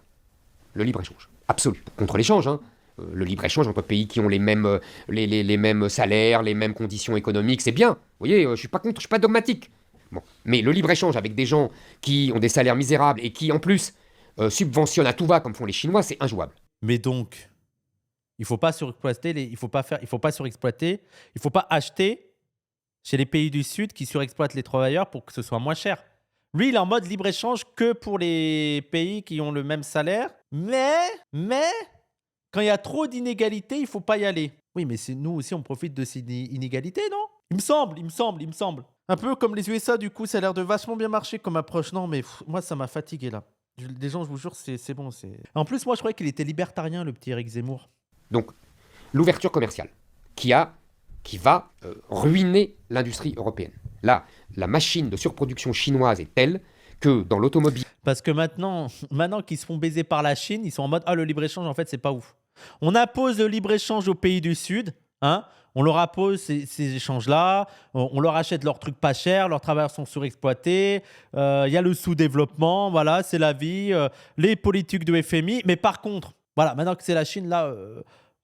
le libre-échange, absolu. Contre l'échange, hein. Le libre-échange entre pays qui ont les mêmes salaires, les mêmes conditions économiques, c'est bien. Vous voyez, je suis pas contre, je suis pas dogmatique. Bon. Mais le libre-échange avec des gens qui ont des salaires misérables et qui, en plus, subventionnent à tout va, comme font les Chinois, c'est injouable. Mais donc, il faut pas surexploiter, il faut pas acheter chez les pays du Sud qui surexploitent les travailleurs pour que ce soit moins cher. Lui, il est en mode libre-échange que pour les pays qui ont le même salaire. Mais, quand il y a trop d'inégalités, il faut pas y aller. Oui, mais nous aussi, on profite de ces inégalités, non? Il me semble. Un peu comme les USA, du coup, ça a l'air de vachement bien marcher comme approche. Non, mais moi, ça m'a fatigué, là. Des gens, je vous jure, c'est bon. En plus, moi, je croyais qu'il était libertarien, le petit Éric Zemmour. Donc, l'ouverture commerciale, qui va ruiner l'industrie européenne. Là, la machine de surproduction chinoise est telle que dans l'automobile... Parce que maintenant qu'ils se font baiser par la Chine, ils sont en mode « Ah, le libre-échange, en fait, c'est pas ouf. » On impose le libre-échange aux pays du Sud, hein. On leur impose ces échanges-là, on leur achète leurs trucs pas chers, leurs travailleurs sont surexploités, il y a le sous-développement, voilà, c'est la vie, les politiques de FMI. Mais par contre, voilà, maintenant que c'est la Chine, là,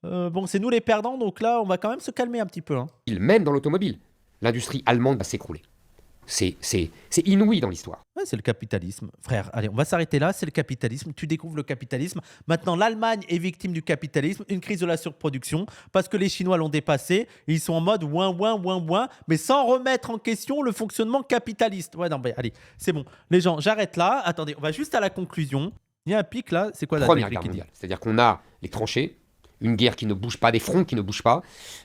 bon, c'est nous les perdants, donc là, on va quand même se calmer un petit peu. Hein. Même dans l'automobile, l'industrie allemande va s'écrouler. C'est inouï dans l'histoire. Ouais, c'est le capitalisme. Frère, allez, on va s'arrêter là, c'est le capitalisme. Tu découvres le capitalisme. Maintenant, l'Allemagne est victime du capitalisme, une crise de la surproduction, parce que les Chinois l'ont dépassé. Et ils sont en mode ouin, mais sans remettre en question le fonctionnement capitaliste. Ouais, non, mais allez, c'est bon. Les gens, j'arrête là. Attendez, on va juste à la conclusion. Il y a un pic là, c'est quoi la Première guerre mondiale. C'est-à-dire qu'on a les tranchées, une guerre qui ne bouge pas, des fronts qui ne bougent pas,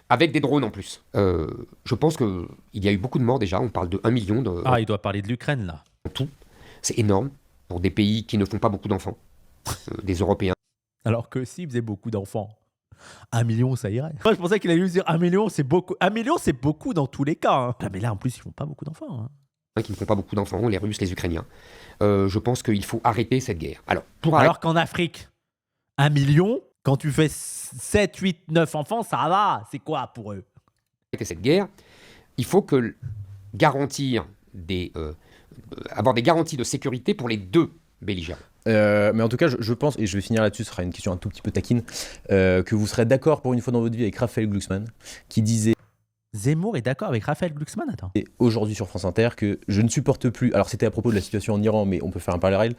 avec des drones en plus. Je pense qu'il y a eu beaucoup de morts déjà, on parle de 1 million de... Ah, il doit parler de l'Ukraine là. En tout, c'est énorme pour des pays qui ne font pas beaucoup d'enfants, des Européens. Alors que s'il faisait beaucoup d'enfants, 1 million, ça irait. Moi, je pensais qu'il allait lui dire 1 million, c'est beaucoup. 1 million, c'est beaucoup dans tous les cas. Hein. Ah, mais là, en plus, ils font pas beaucoup d'enfants. Hein. Qui ne font pas beaucoup d'enfants, les Russes, les Ukrainiens. Je pense qu'il faut arrêter cette guerre. Alors qu'en Afrique, 1 million, quand tu fais 7, 8, 9 enfants, ça va. C'est quoi pour eux? Arrêter cette guerre, il faut avoir des garanties de sécurité pour les deux belligérants. Mais en tout cas, je pense, et je vais finir là-dessus, ce sera une question un tout petit peu taquine, que vous serez d'accord pour une fois dans votre vie avec Raphaël Glucksmann, qui disait Zemmour est d'accord avec Raphaël Glucksmann, attends. aujourd'hui sur France Inter que je ne supporte plus, alors c'était à propos de la situation en Iran, mais on peut faire un parallèle,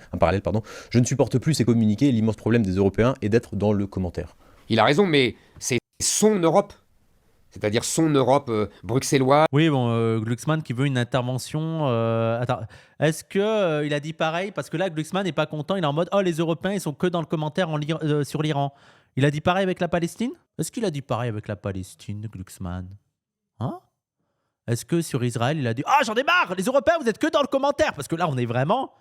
je ne supporte plus ces communiqués, l'immense problème des Européens est d'être dans le commentaire. Il a raison, mais c'est son Europe. C'est-à-dire son Europe bruxelloise. Oui, bon, Glucksmann qui veut une intervention. Attends, est-ce qu'il a dit pareil? Parce que là, Glucksmann n'est pas content. Il est en mode, oh, les Européens, ils sont que dans le commentaire sur l'Iran. Il a dit pareil avec la Palestine? Est-ce qu'il a dit pareil avec la Palestine, Glucksmann? Hein? Est-ce que sur Israël, il a dit, ah, j'en ai marre, les Européens, vous êtes que dans le commentaire? Parce que là, on est vraiment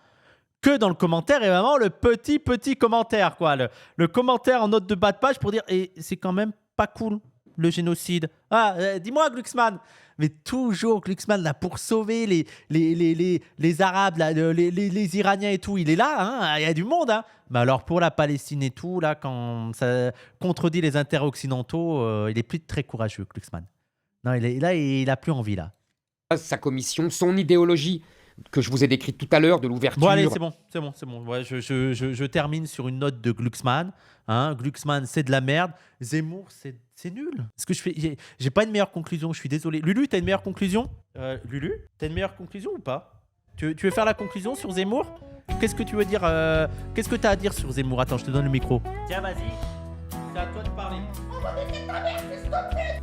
que dans le commentaire et vraiment le petit commentaire, quoi. Le commentaire en note de bas de page pour dire, et c'est quand même pas cool. Le génocide. Ah, dis-moi, Glucksmann. Mais toujours, Glucksmann, là, pour sauver les Arabes, là, les Iraniens et tout, il est là, hein, il y a du monde. Hein. Mais alors, pour la Palestine et tout, là, quand ça contredit les intérêts occidentaux, il est plus très courageux, Glucksmann. Non, il a plus envie, là. Sa commission, son idéologie que je vous ai décrite tout à l'heure, de l'ouverture. Bon, allez, c'est bon. Ouais, je termine sur une note de Glucksmann. Hein. Glucksmann, c'est de la merde. Zemmour, c'est nul. Est-ce que j'ai pas une meilleure conclusion? Je suis désolé. Lulu, t'as une meilleure conclusion? Lulu, t'as une meilleure conclusion ou pas? Tu veux faire la conclusion sur Zemmour? Qu'est-ce que tu veux dire? Qu'est-ce que t'as à dire sur Zemmour? Attends, je te donne le micro. Tiens, vas-y. C'est à toi de parler. On va mettre ta mère, s'il te plaît.